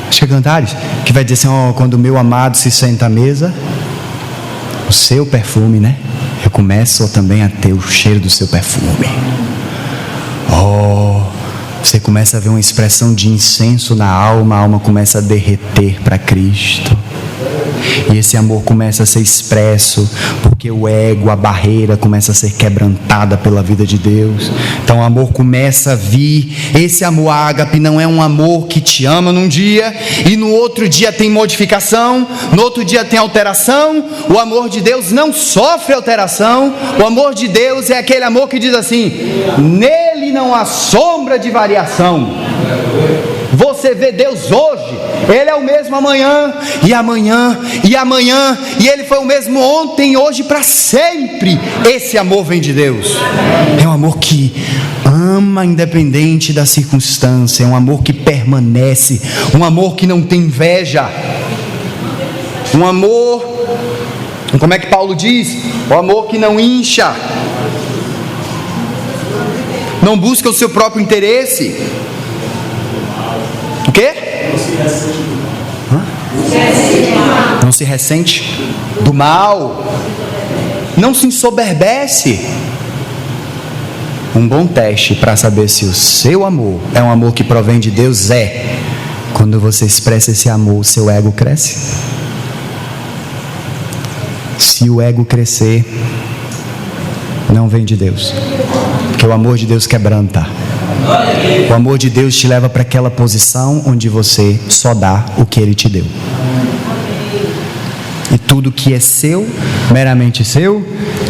Acho que é Cantares, que vai dizer assim: quando o meu amado se senta à mesa, o seu perfume, né? Eu começo também a ter o cheiro do seu perfume. Você começa a ver uma expressão de incenso na alma, a alma começa a derreter para Cristo. E esse amor começa a ser expresso, porque o ego, a barreira começa a ser quebrantada pela vida de Deus. Então o amor começa a vir. Esse amor ágape não é um amor que te ama num dia e no outro dia tem modificação, no outro dia tem alteração. O amor de Deus não sofre alteração. O amor de Deus é aquele amor que diz assim: nele não há sombra de variação. Você vê Deus hoje, Ele é o mesmo amanhã, e amanhã, e amanhã, e Ele foi o mesmo ontem, hoje, para sempre. Esse amor vem de Deus. É um amor que ama independente da circunstância, é um amor que permanece, um amor que não tem inveja, um amor, como é que Paulo diz? O amor que não incha, não busca o seu próprio interesse. O quê? Não se ressente do mal, não se ensoberbece. Um bom teste para saber se o seu amor é um amor que provém de Deus é: quando você expressa esse amor, o seu ego cresce. Se o ego crescer, não vem de Deus, porque o amor de Deus quebranta. O amor de Deus te leva para aquela posição onde você só dá o que Ele te deu. E tudo que é seu, meramente seu,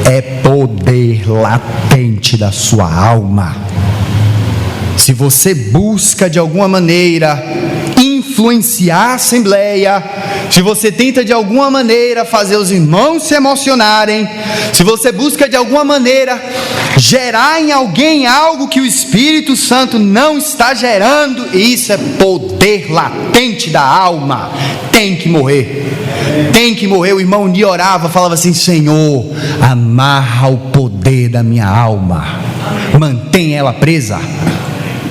é poder latente da sua alma. Se você busca de alguma maneira influenciar a assembleia, se você tenta de alguma maneira fazer os irmãos se emocionarem, se você busca de alguma maneira gerar em alguém algo que o Espírito Santo não está gerando, isso é poder latente da alma. Tem que morrer. Tem que morrer. O irmão Ni orava, falava assim: Senhor, amarra o poder da minha alma, mantém ela presa.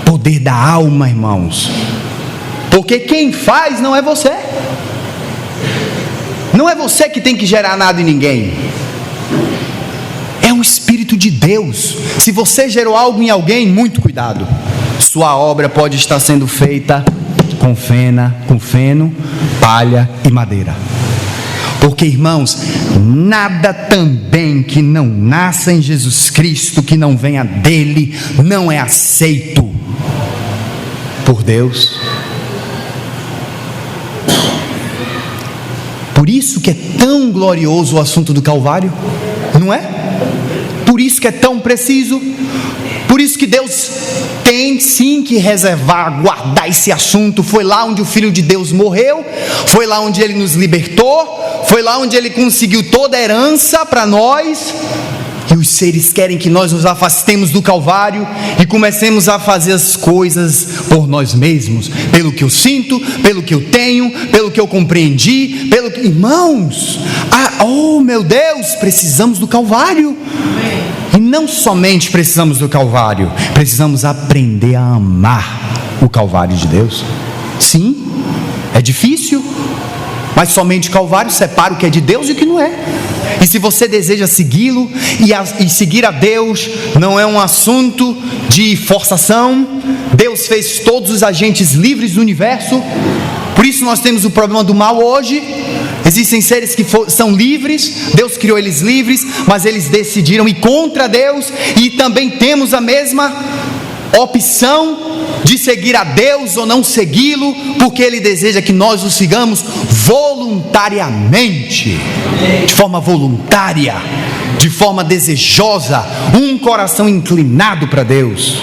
Poder da alma, irmãos, porque quem faz não é você. Não é você que tem que gerar nada em ninguém, é o Espírito de Deus. Se você gerou algo em alguém, muito cuidado, sua obra pode estar sendo feita com feno, palha e madeira. Porque, irmãos, nada também que não nasça em Jesus Cristo, que não venha dele, não é aceito por Deus. Por isso que é tão glorioso o assunto do Calvário, não é? Por isso que é tão preciso. Por isso que Deus tem sim que reservar, guardar esse assunto. Foi lá onde o Filho de Deus morreu, foi lá onde Ele nos libertou, foi lá onde Ele conseguiu toda a herança para nós. E os seres querem que nós nos afastemos do Calvário e comecemos a fazer as coisas por nós mesmos, pelo que eu sinto, pelo que eu tenho, pelo que eu compreendi, pelo que... Irmãos, oh meu Deus, precisamos do Calvário. E não somente precisamos do Calvário, precisamos aprender a amar o Calvário de Deus. Sim, é difícil, mas somente o Calvário separa o que é de Deus e o que não é. E se você deseja segui-lo e seguir a Deus, não é um assunto de forçação. Deus fez todos os agentes livres do universo. Por isso nós temos o problema do mal hoje. Existem seres que são livres, Deus criou eles livres, mas eles decidiram ir contra Deus. E também temos a mesma opção de seguir a Deus ou não segui-lo, porque Ele deseja que nós o sigamos voluntariamente, de forma voluntária, de forma desejosa, um coração inclinado para Deus.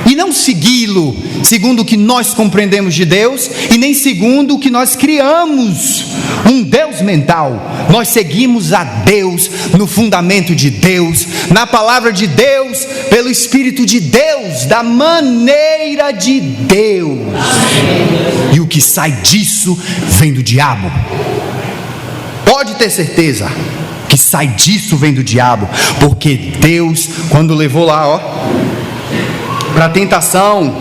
E não segui-lo segundo o que nós compreendemos de Deus, e nem segundo o que nós criamos, um Deus mental. Nós seguimos a Deus no fundamento de Deus, na palavra de Deus, pelo Espírito de Deus, da maneira de Deus. E o que sai disso vem do diabo. Pode ter certeza que sai disso vem do diabo, porque Deus, quando levou lá, para a tentação,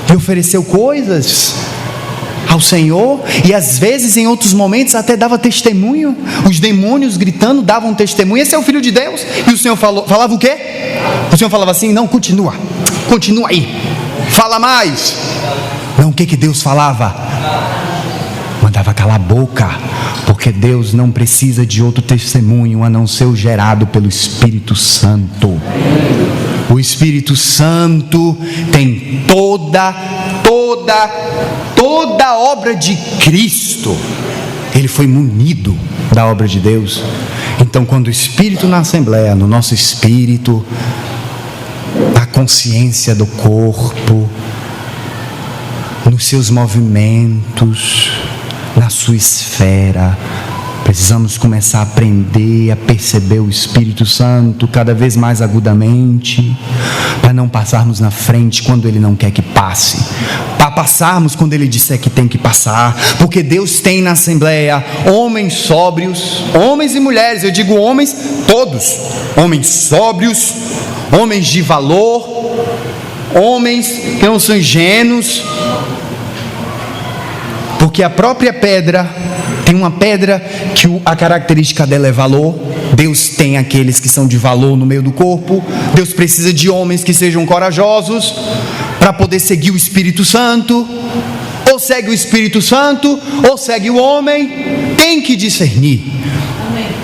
e ofereceu coisas ao Senhor, e às vezes em outros momentos até dava testemunho. Os demônios gritando davam testemunho: esse é o Filho de Deus. E o Senhor falava o quê? O Senhor falava assim: não, continua aí, fala mais. Não, o que Deus falava? Mandava calar a boca, porque Deus não precisa de outro testemunho a não ser o gerado pelo Espírito Santo. O Espírito Santo tem toda a obra de Cristo. Ele foi munido da obra de Deus. Então, quando o Espírito na Assembleia, no nosso espírito, a consciência do corpo, nos seus movimentos, na sua esfera, precisamos começar a aprender a perceber o Espírito Santo cada vez mais agudamente, para não passarmos na frente quando Ele não quer que passe, para passarmos quando Ele disser que tem que passar, porque Deus tem na Assembleia homens sóbrios, homens e mulheres, eu digo homens todos, homens sóbrios, homens de valor, homens que não são ingênuos, porque a própria pedra, tem uma pedra que a característica dela é valor. Deus tem aqueles que são de valor no meio do corpo. Deus precisa de homens que sejam corajosos para poder seguir o Espírito Santo. Ou segue o Espírito Santo, ou segue o homem. Tem que discernir.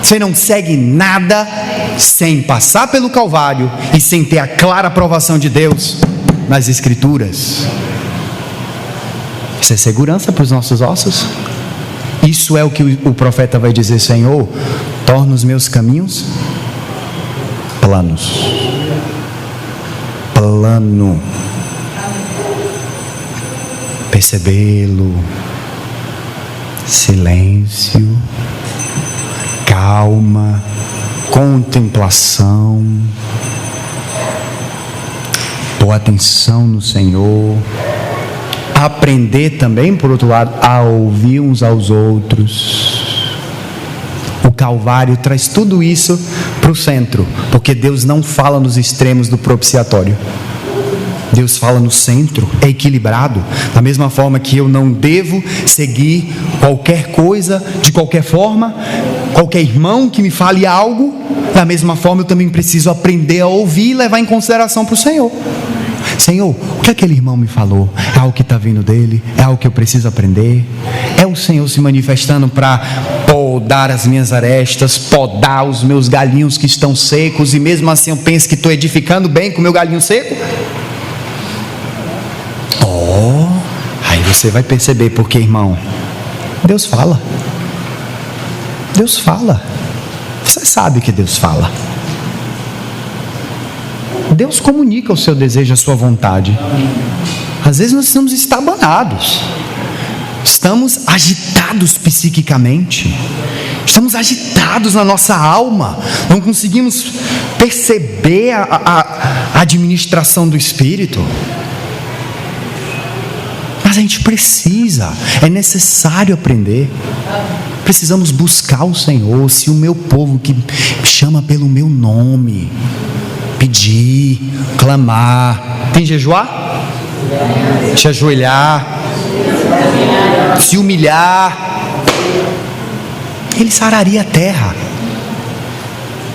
Você não segue nada sem passar pelo Calvário e sem ter a clara aprovação de Deus nas Escrituras. Isso é segurança para os nossos ossos. Isso é o que o profeta vai dizer: Senhor, torna os meus caminhos planos. falando. Percebê-lo. Silêncio, calma, contemplação, pôr atenção no Senhor, aprender também, por outro lado, a ouvir uns aos outros. O Calvário traz tudo isso para o centro, porque Deus não fala nos extremos do propiciatório. Deus fala no centro, é equilibrado. Da mesma forma que eu não devo seguir qualquer coisa, de qualquer forma, qualquer irmão que me fale algo, da mesma forma eu também preciso aprender a ouvir e levar em consideração para o Senhor. Senhor, o que aquele irmão me falou? É algo que está vindo dele? É algo que eu preciso aprender? É o Senhor se manifestando para podar as minhas arestas, podar os meus galinhos que estão secos, e mesmo assim eu penso que estou edificando bem com o meu galinho seco? Aí você vai perceber porque, irmão, Deus fala. Deus fala. Você sabe que Deus fala. Deus comunica o seu desejo, a sua vontade. Às vezes nós estamos estabanados, estamos agitados psiquicamente, estamos agitados na nossa alma, não conseguimos perceber a administração do Espírito. Mas a gente precisa, é necessário aprender. Precisamos buscar o Senhor. Se o meu povo que chama pelo meu nome pedir, clamar, tem jejuar? Se ajoelhar, se humilhar, Ele sararia a terra.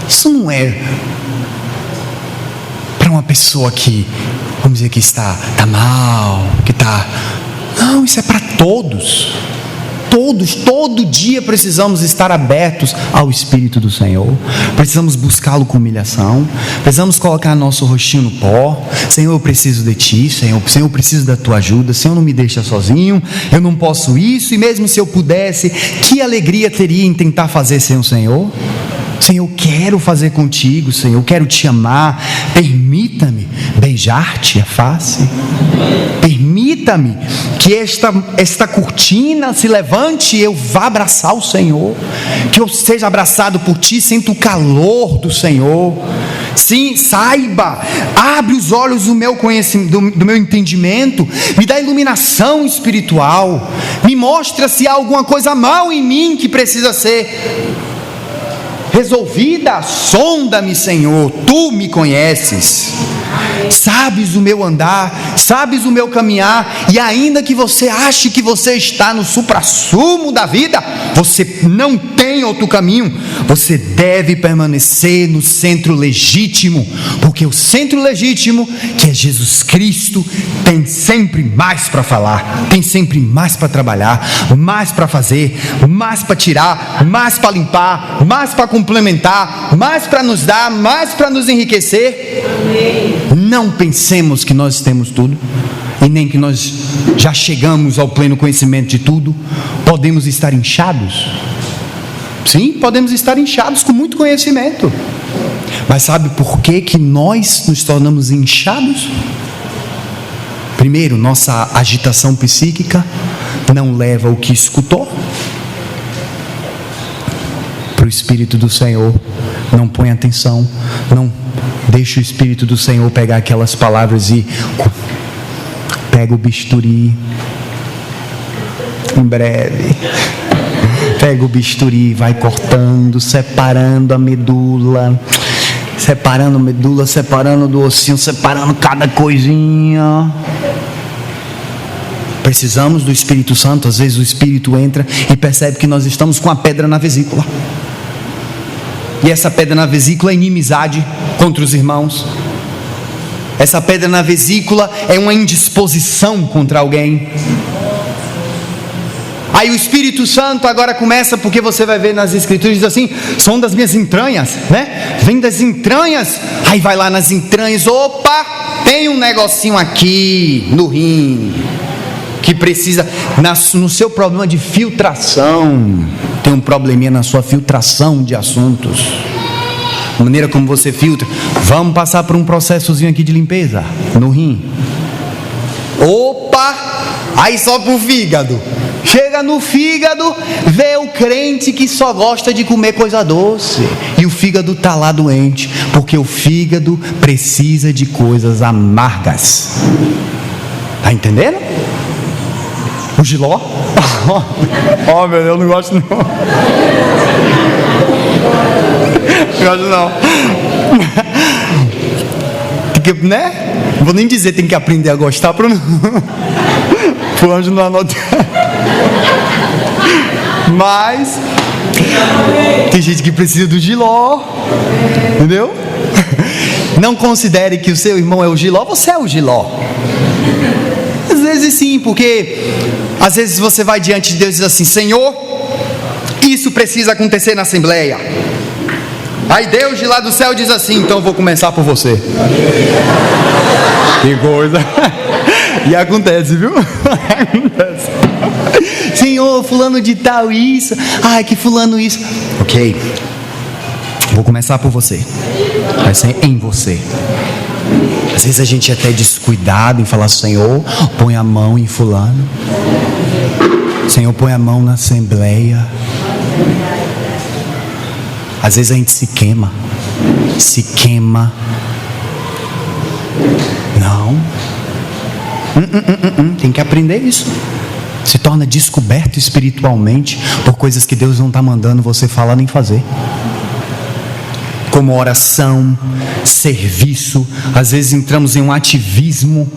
Isso não é para uma pessoa que, vamos dizer, que está mal, que está... Não, isso é para todos. Todos, todo dia precisamos estar abertos ao Espírito do Senhor. Precisamos buscá-lo com humilhação. Precisamos colocar nosso rostinho no pó. Senhor, eu preciso de Ti. Senhor, eu preciso da Tua ajuda. Senhor, não me deixa sozinho. Eu não posso isso. E mesmo se eu pudesse, que alegria teria em tentar fazer sem o Senhor? Senhor, eu quero fazer contigo, Senhor, eu quero te amar. Permita-me beijar-te a face. Permita-me que esta cortina se levante e eu vá abraçar o Senhor. Que eu seja abraçado por ti, sinta o calor do Senhor. Sim, saiba, abre os olhos do meu conhecimento, do meu entendimento, me dá iluminação espiritual, me mostra se há alguma coisa mal em mim que precisa ser resolvida. Sonda-me, Senhor, Tu me conheces, sabes o meu andar, sabes o meu caminhar, e ainda que você ache que você está no suprassumo da vida, você não tem outro caminho. Você deve permanecer no centro legítimo, porque o centro legítimo, que é Jesus Cristo, tem sempre mais para falar, tem sempre mais para trabalhar, mais para fazer, mais para tirar, mais para limpar, mais para complementar, mais para nos dar, mais para nos enriquecer. Não pensemos que nós temos tudo, e nem que nós já chegamos ao pleno conhecimento de tudo. Podemos estar inchados, sim, podemos estar inchados com muito conhecimento, mas sabe por que nós nos tornamos inchados? Primeiro, nossa agitação psíquica não leva o que escutou para o Espírito do Senhor, não põe atenção, não deixa o Espírito do Senhor pegar aquelas palavras e pega o bisturi. Em breve, pega o bisturi, vai cortando, separando a medula, separando do ossinho, separando cada coisinha. Precisamos do Espírito Santo. Às vezes o Espírito entra e percebe que nós estamos com a pedra na vesícula, e essa pedra na vesícula é inimizade contra os irmãos. Essa pedra na vesícula é uma indisposição contra alguém. Aí o Espírito Santo agora começa, porque você vai ver nas Escrituras, diz assim: são das minhas entranhas, né? Vem das entranhas. Aí vai lá nas entranhas, opa, tem um negocinho aqui no rim, que precisa, no seu problema de filtração, tem um probleminha na sua filtração de assuntos. a maneira como você filtra. Vamos passar por um processozinho aqui de limpeza no rim. Opa! Aí só pro fígado. Chega no fígado, vê o crente que só gosta de comer coisa doce. E o fígado está lá doente, porque o fígado precisa de coisas amargas. Tá entendendo? O jiló? Oh, meu Deus, eu não gosto não. Não gosto não. Porque, né? Não vou nem dizer, tem que aprender a gostar para o anjo não anotar. Mas tem gente que precisa do jiló, entendeu? Não considere que o seu irmão é o jiló, você é o jiló. Às vezes sim, porque às vezes você vai diante de Deus e diz assim: Senhor, isso precisa acontecer na Assembleia. Aí Deus de lá do céu diz assim: então eu vou começar por você. Que coisa. E acontece, viu? Acontece. Senhor, fulano de tal isso. Ai, que fulano isso. Ok, vou começar por você. Vai ser em você. Às vezes a gente é até descuidado em falar: Senhor, põe a mão em fulano. Senhor, põe a mão na Assembleia. Às vezes a gente se queima. Não. Tem que aprender isso. Se torna descoberto espiritualmente por coisas que Deus não está mandando você falar nem fazer. Como oração, serviço. Às vezes entramos em um ativismo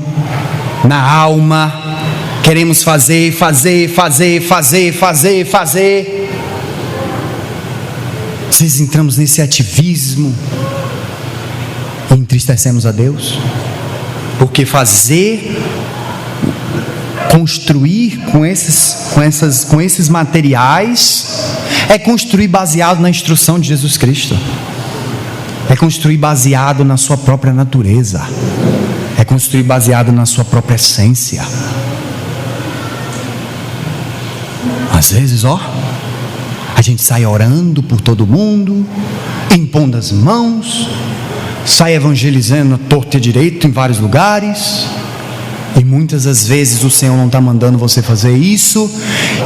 na alma. Queremos fazer. Às vezes entramos nesse ativismo e entristecemos a Deus. Porque construir com esses materiais é construir baseado na instrução de Jesus Cristo. É construir baseado na sua própria natureza. É construir baseado na sua própria essência. Às vezes, a gente sai orando por todo mundo, impondo as mãos, sai evangelizando torto e direito em vários lugares. E muitas das vezes o Senhor não está mandando você fazer isso,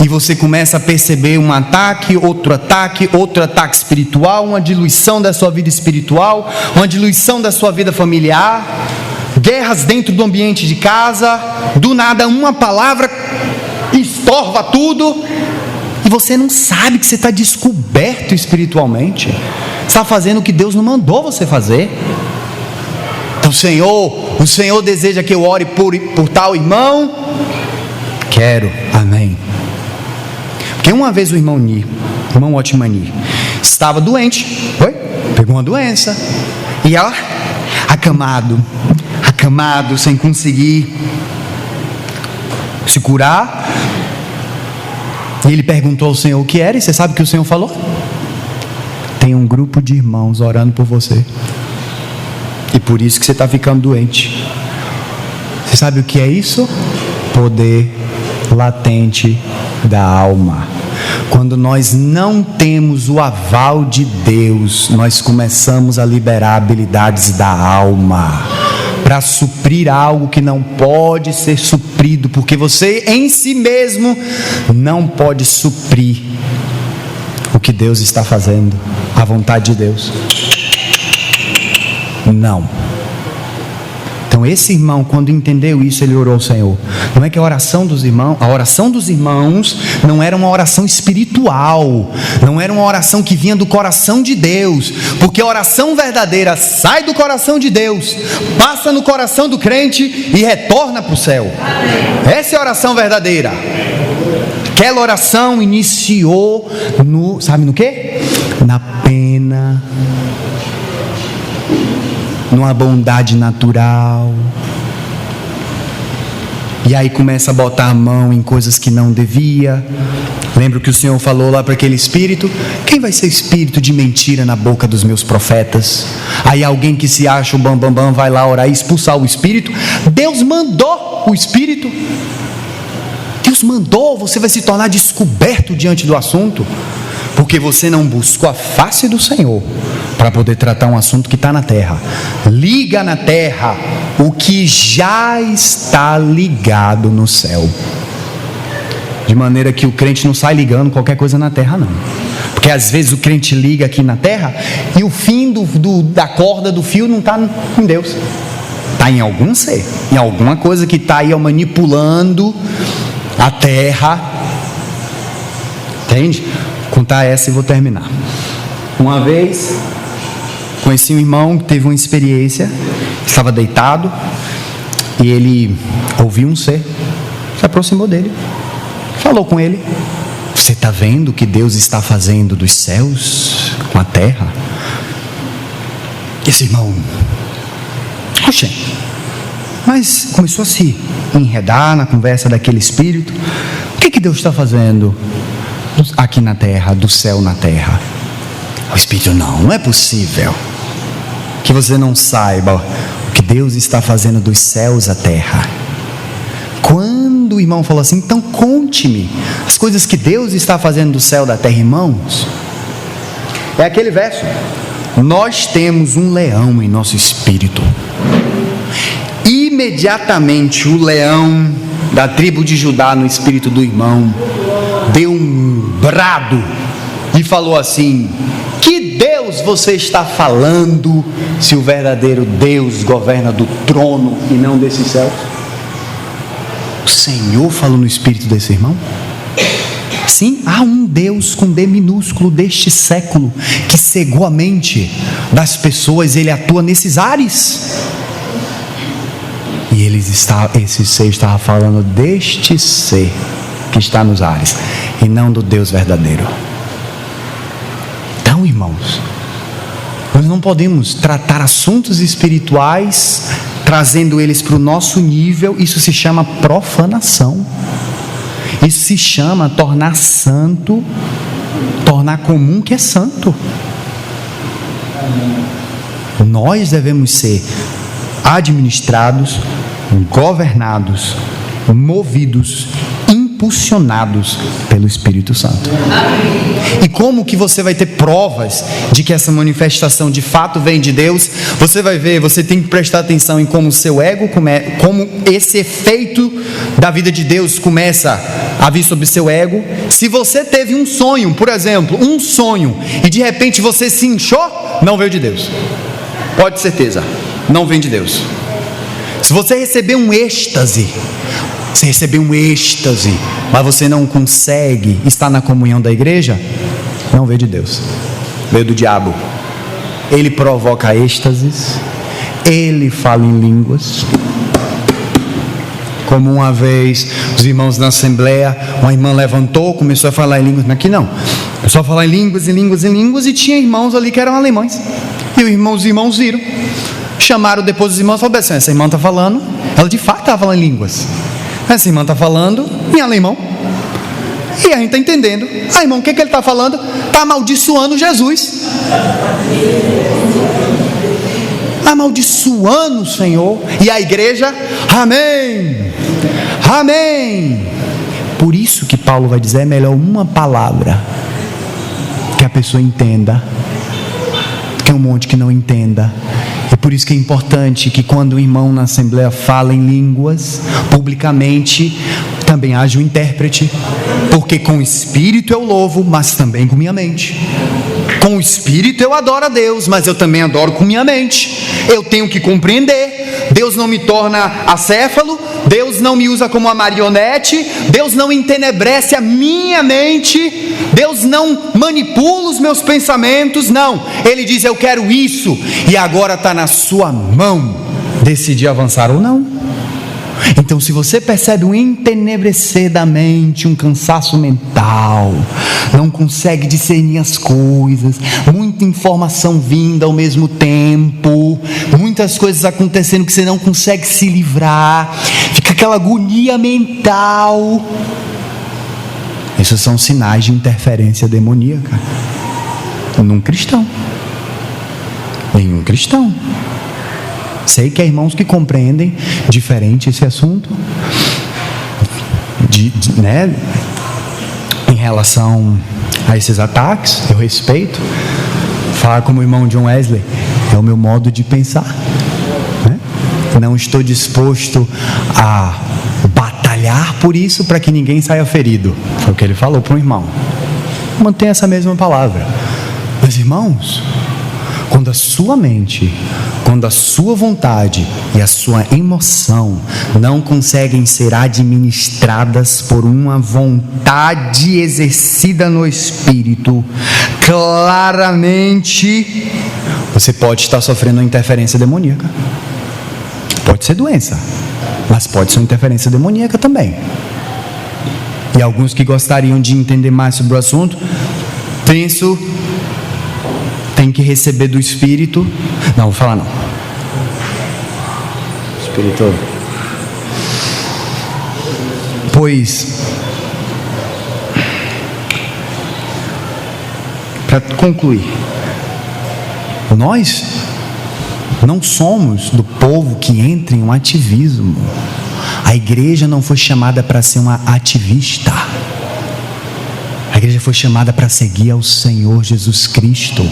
e você começa a perceber um ataque, outro ataque espiritual, uma diluição da sua vida espiritual, uma diluição da sua vida familiar, guerras dentro do ambiente de casa. Do nada uma palavra estorva tudo, e você não sabe que você está descoberto espiritualmente. Está fazendo o que Deus não mandou você fazer. Então, o Senhor deseja que eu ore por tal irmão? Quero, amém. Porque uma vez o irmão Otmani estava doente, pegou uma doença, e acamado, sem conseguir se curar. E ele perguntou ao Senhor o que era, e você sabe o que o Senhor falou? Tem um grupo de irmãos orando por você, e por isso que você está ficando doente. Você sabe o que é isso? Poder latente da alma. Quando nós não temos o aval de Deus, nós começamos a liberar habilidades da alma para suprir algo que não pode ser suprido, porque você em si mesmo não pode suprir o que Deus está fazendo, a vontade de Deus. Não. Então esse irmão, quando entendeu isso, ele orou ao Senhor. Não é que a oração dos irmãos não era uma oração espiritual, não era uma oração que vinha do coração de Deus, porque a oração verdadeira sai do coração de Deus, passa no coração do crente e retorna para o céu. Essa é a oração verdadeira. Aquela oração iniciou sabe no quê? Na pena, numa bondade natural. E aí começa a botar a mão em coisas que não devia. Lembra que o Senhor falou lá para aquele espírito? Quem vai ser espírito de mentira na boca dos meus profetas? Aí alguém que se acha o bambambam vai lá orar e expulsar o espírito. Deus mandou o espírito. Deus mandou. Você vai se tornar descoberto diante do assunto, porque você não buscou a face do Senhor para para poder tratar um assunto que está na terra. Liga na terra o que já está ligado no céu. De maneira que o crente não sai ligando qualquer coisa na terra, não. Porque às vezes o crente liga aqui na terra e o fim da corda do fio não está em Deus. Está em algum ser, em alguma coisa que está aí manipulando a terra. Entende? Vou contar essa e vou terminar. Uma vez conheci um irmão que teve uma experiência, estava deitado e ele ouviu um ser, se aproximou dele, falou com ele: você está vendo o que Deus está fazendo dos céus com a terra? Esse irmão, oxe, mas começou a se enredar na conversa daquele espírito. O que Deus está fazendo aqui na terra, do céu na terra? O espírito: não é possível que você não saiba o que Deus está fazendo dos céus à terra. Quando o irmão falou assim: então conte-me as coisas que Deus está fazendo do céu da terra, irmãos, é aquele verso: nós temos um leão em nosso espírito. Imediatamente o leão da tribo de Judá no espírito do irmão deu um brado e falou assim: que Deus você está falando, se o verdadeiro Deus governa do trono e não desses céus? O Senhor falou no espírito desse irmão? Sim, há um Deus com D minúsculo deste século que cegou a mente das pessoas. Ele atua nesses ares. E esse ser estava falando deste ser que está nos ares e não do Deus verdadeiro. Então, irmãos, nós não podemos tratar assuntos espirituais trazendo eles para o nosso nível. Isso se chama profanação. Isso se chama tornar santo, tornar comum que é santo. Nós devemos ser administrados, governados, movidos, impulsionados pelo Espírito Santo. E como que você vai ter provas de que essa manifestação de fato vem de Deus? Você vai ver, você tem que prestar atenção em como o seu ego, como esse efeito da vida de Deus começa a vir sobre o seu ego. Se você teve um sonho, por exemplo, um sonho, e de repente você se inchou, não veio de Deus. Pode ter certeza, não vem de Deus. Se você receber um êxtase, mas você não consegue estar na comunhão da igreja, não veio de Deus, veio do diabo. Ele provoca êxtases, ele fala em línguas. Como uma vez os irmãos na assembleia, uma irmã levantou, começou a falar em línguas. Aqui não, começou a falar em línguas, e tinha irmãos ali que eram alemães. E os irmãos viram, chamaram depois os irmãos e falaram assim: essa irmã está falando, ela de fato estava falando em línguas. Essa irmã está falando em alemão. E a gente está entendendo. Ah, irmão, o que ele está falando? Está amaldiçoando Jesus. Amaldiçoando o Senhor. E a igreja, amém, amém. Por isso que Paulo vai dizer: é melhor uma palavra que a pessoa entenda, que um monte que não entenda. E por isso que é importante que quando o irmão na assembleia fala em línguas, publicamente, também haja um intérprete. Porque com o espírito eu louvo, mas também com minha mente. Com o espírito eu adoro a Deus, mas eu também adoro com minha mente. Eu tenho que compreender. Deus não me torna acéfalo, Deus não me usa como uma marionete, Deus não entenebrece a minha mente, Deus não manipula os meus pensamentos, não. Ele diz: eu quero isso, e agora está na sua mão decidir avançar ou não. Então, se você percebe um entenebrecer da mente, um cansaço mental, não consegue discernir as coisas, muita informação vindo ao mesmo tempo, muitas coisas acontecendo que você não consegue se livrar, fica aquela agonia mental, esses são sinais de interferência demoníaca num cristão. Nenhum cristão. Sei que há irmãos que compreendem diferente esse assunto, né, em relação a esses ataques, eu respeito. Falar como o irmão John Wesley, é o meu modo de pensar, né? Não estou disposto a batalhar por isso para que ninguém saia ferido. Foi o que ele falou para um irmão. Mantenha essa mesma palavra. Meus irmãos, quando a sua mente, quando a sua vontade e a sua emoção não conseguem ser administradas por uma vontade exercida no Espírito, claramente você pode estar sofrendo uma interferência demoníaca. Pode ser doença, mas pode ser uma interferência demoníaca também. E alguns que gostariam de entender mais sobre o assunto, tem que receber do Espírito. Não, vou falar não. Espírito. Pois, para concluir, nós não somos do povo que entra em um ativismo. A igreja não foi chamada para ser uma ativista. A igreja foi chamada para seguir ao Senhor Jesus Cristo.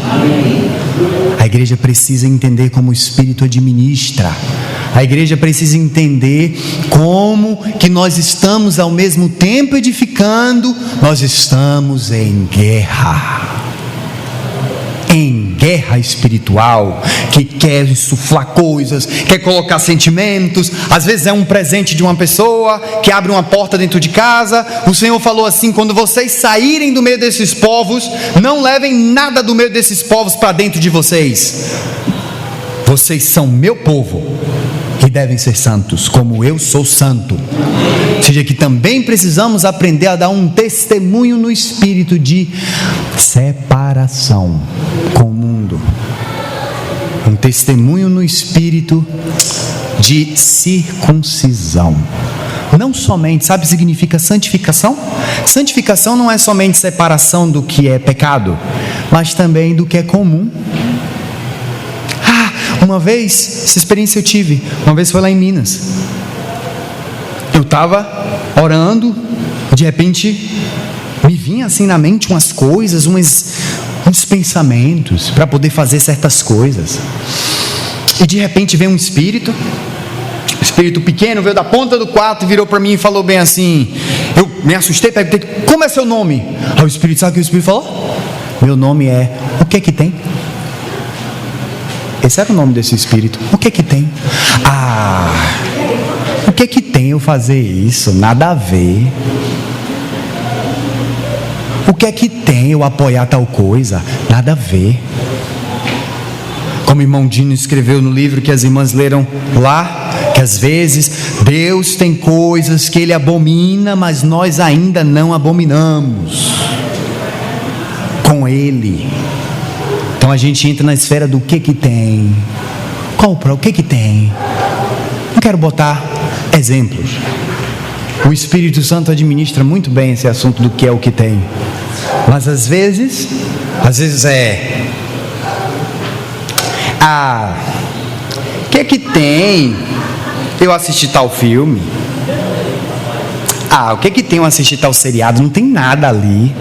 A igreja precisa entender como o Espírito administra. A igreja precisa entender como que nós estamos ao mesmo tempo edificando, nós estamos em guerra. Em guerra espiritual, que quer insuflar coisas, quer colocar sentimentos. Às vezes é um presente de uma pessoa que abre uma porta dentro de casa. O Senhor falou assim: quando vocês saírem do meio desses povos, não levem nada do meio desses povos para dentro de vocês. Vocês são meu povo e devem ser santos, como eu sou santo. Ou seja, que também precisamos aprender a dar um testemunho no espírito de separação com o mundo. Um testemunho no espírito de circuncisão. Não somente, sabe o que significa santificação? Santificação não é somente separação do que é pecado, mas também do que é comum. Uma vez, essa experiência eu tive, uma vez foi lá em Minas. Eu estava orando, de repente me vinha assim na mente umas coisas, uns pensamentos para poder fazer certas coisas. E de repente veio um espírito pequeno, veio da ponta do quarto e virou para mim e falou bem assim. Eu me assustei, perguntei: como é seu nome? Aí o espírito, sabe o que o espírito falou? Meu nome é, o que é que tem? Esse era o nome desse espírito. O que é que tem? O que é que tem eu fazer isso? Nada a ver. O que é que tem eu apoiar tal coisa? Nada a ver. Como o irmão Dino escreveu no livro que as irmãs leram lá, que às vezes Deus tem coisas que Ele abomina, mas nós ainda não abominamos com Ele. Então a gente entra na esfera do que tem. O que tem? Não quero botar exemplos. O Espírito Santo administra muito bem esse assunto do que é o que tem. Mas às vezes é... o que tem eu assistir tal filme? O que tem eu assistir tal seriado? Não tem nada ali.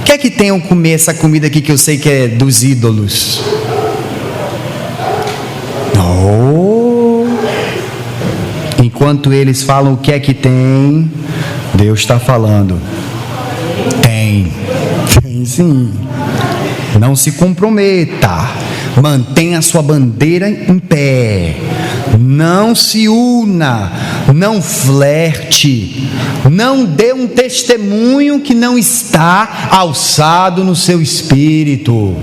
O que tem eu comer essa comida aqui que eu sei que é dos ídolos? Enquanto eles falam o que é que tem, Deus está falando: tem sim. Não se comprometa, mantenha a sua bandeira em pé, não se una, não flerte, não dê um testemunho que não está alçado no seu espírito.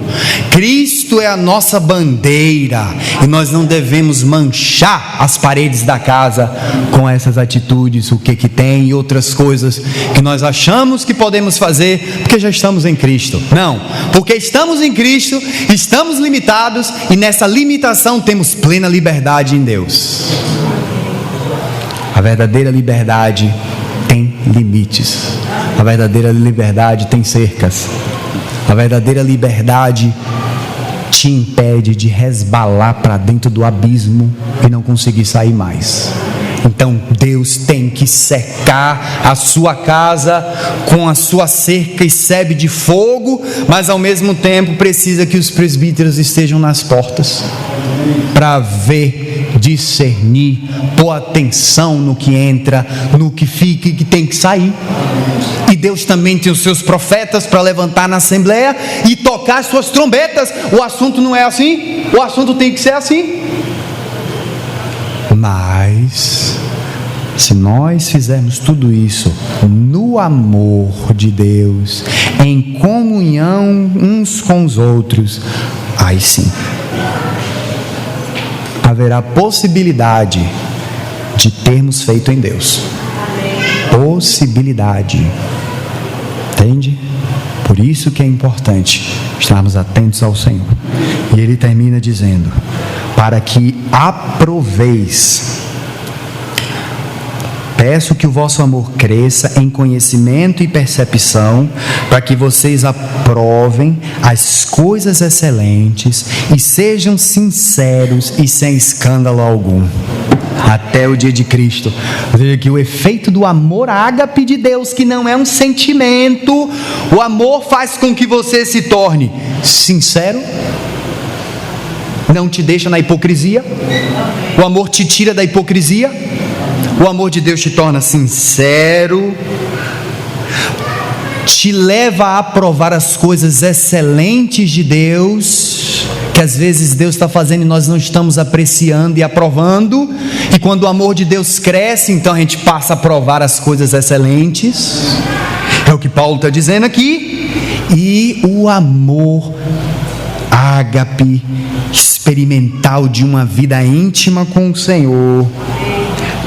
Cristo é a nossa bandeira e nós não devemos manchar as paredes da casa com essas atitudes, o que tem e outras coisas que nós achamos que podemos fazer porque já estamos em Cristo. Não, porque estamos em Cristo, estamos limitados e nessa limitação temos plena liberdade em Deus. A verdadeira liberdade tem limites. A verdadeira liberdade tem cercas. A verdadeira liberdade te impede de resbalar para dentro do abismo e não conseguir sair mais. Então Deus tem que cercar a sua casa com a sua cerca e sebe de fogo, mas ao mesmo tempo precisa que os presbíteros estejam nas portas para ver, discernir, pôr atenção no que entra, no que fica e que tem que sair. E Deus também tem os seus profetas para levantar na assembleia e tocar as suas trombetas. O assunto não é assim, o assunto tem que ser assim. Mas se nós fizermos tudo isso no amor de Deus, em comunhão uns com os outros, aí sim haverá possibilidade de termos feito em Deus. Possibilidade. Entende? Por isso que é importante estarmos atentos ao Senhor. E ele termina dizendo: para que aproveis. Peço que o vosso amor cresça em conhecimento e percepção, para que vocês aprovem as coisas excelentes e sejam sinceros e sem escândalo algum, até o dia de Cristo. Ou seja, que o efeito do amor ágape de Deus, que não é um sentimento, o amor faz com que você se torne sincero, não te deixa na hipocrisia, o amor te tira da hipocrisia. O amor de Deus te torna sincero, te leva a aprovar as coisas excelentes de Deus, que às vezes Deus está fazendo e nós não estamos apreciando e aprovando. E quando o amor de Deus cresce, então a gente passa a aprovar as coisas excelentes. É o que Paulo está dizendo aqui. E o amor ágape, experimental, de uma vida íntima com o Senhor,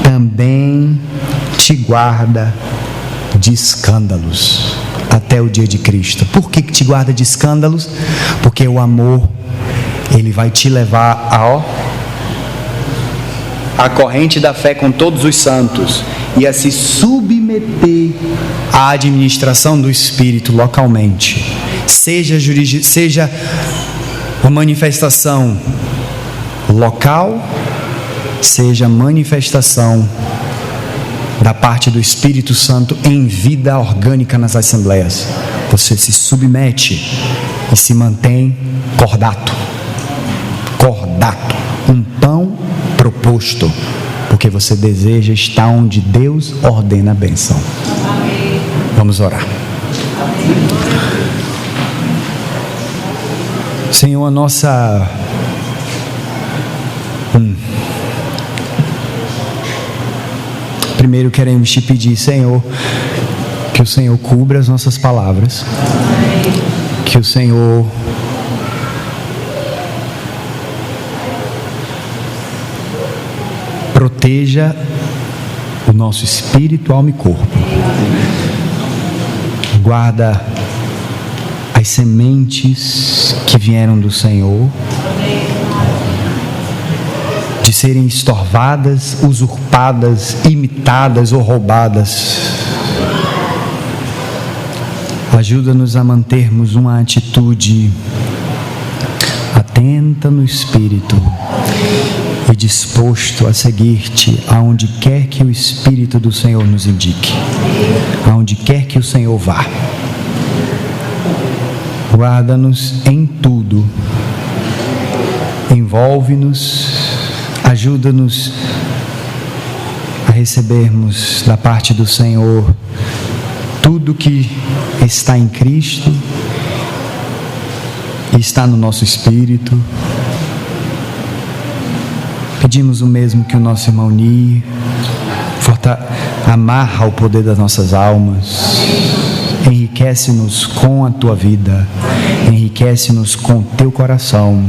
também te guarda de escândalos até o dia de Cristo. Por que te guarda de escândalos? Porque o amor, ele vai te levar a corrente da fé com todos os santos e a se submeter à administração do Espírito localmente, seja uma manifestação local, seja manifestação da parte do Espírito Santo em vida orgânica nas assembleias. Você se submete e se mantém cordato, um pão proposto, porque você deseja estar onde Deus ordena a bênção. Vamos orar. Senhor, a nossa primeiro queremos te pedir, Senhor, que o Senhor cubra as nossas palavras, que o Senhor proteja o nosso espírito, alma e corpo, guarda as sementes que vieram do Senhor, de serem estorvadas, usurpadas, imitadas ou roubadas. Ajuda-nos a mantermos uma atitude atenta no Espírito e disposto a seguir-te aonde quer que o Espírito do Senhor nos indique, aonde quer que o Senhor vá. Guarda-nos em tudo, envolve-nos, ajuda-nos a recebermos da parte do Senhor tudo que está em Cristo e está no nosso espírito. Pedimos o mesmo que o nosso irmão Ni, amarra o poder das nossas almas, enriquece-nos com a tua vida, enriquece-nos com o teu coração,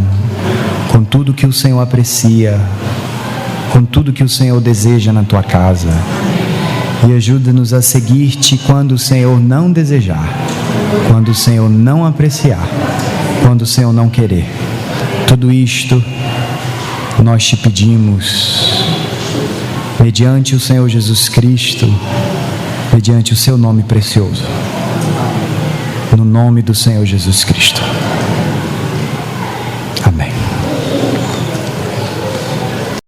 com tudo que o Senhor aprecia, com tudo que o Senhor deseja na tua casa, e ajuda-nos a seguir-te quando o Senhor não desejar, quando o Senhor não apreciar, quando o Senhor não querer. Tudo isto nós te pedimos mediante o Senhor Jesus Cristo, mediante o seu nome precioso, no nome do Senhor Jesus Cristo.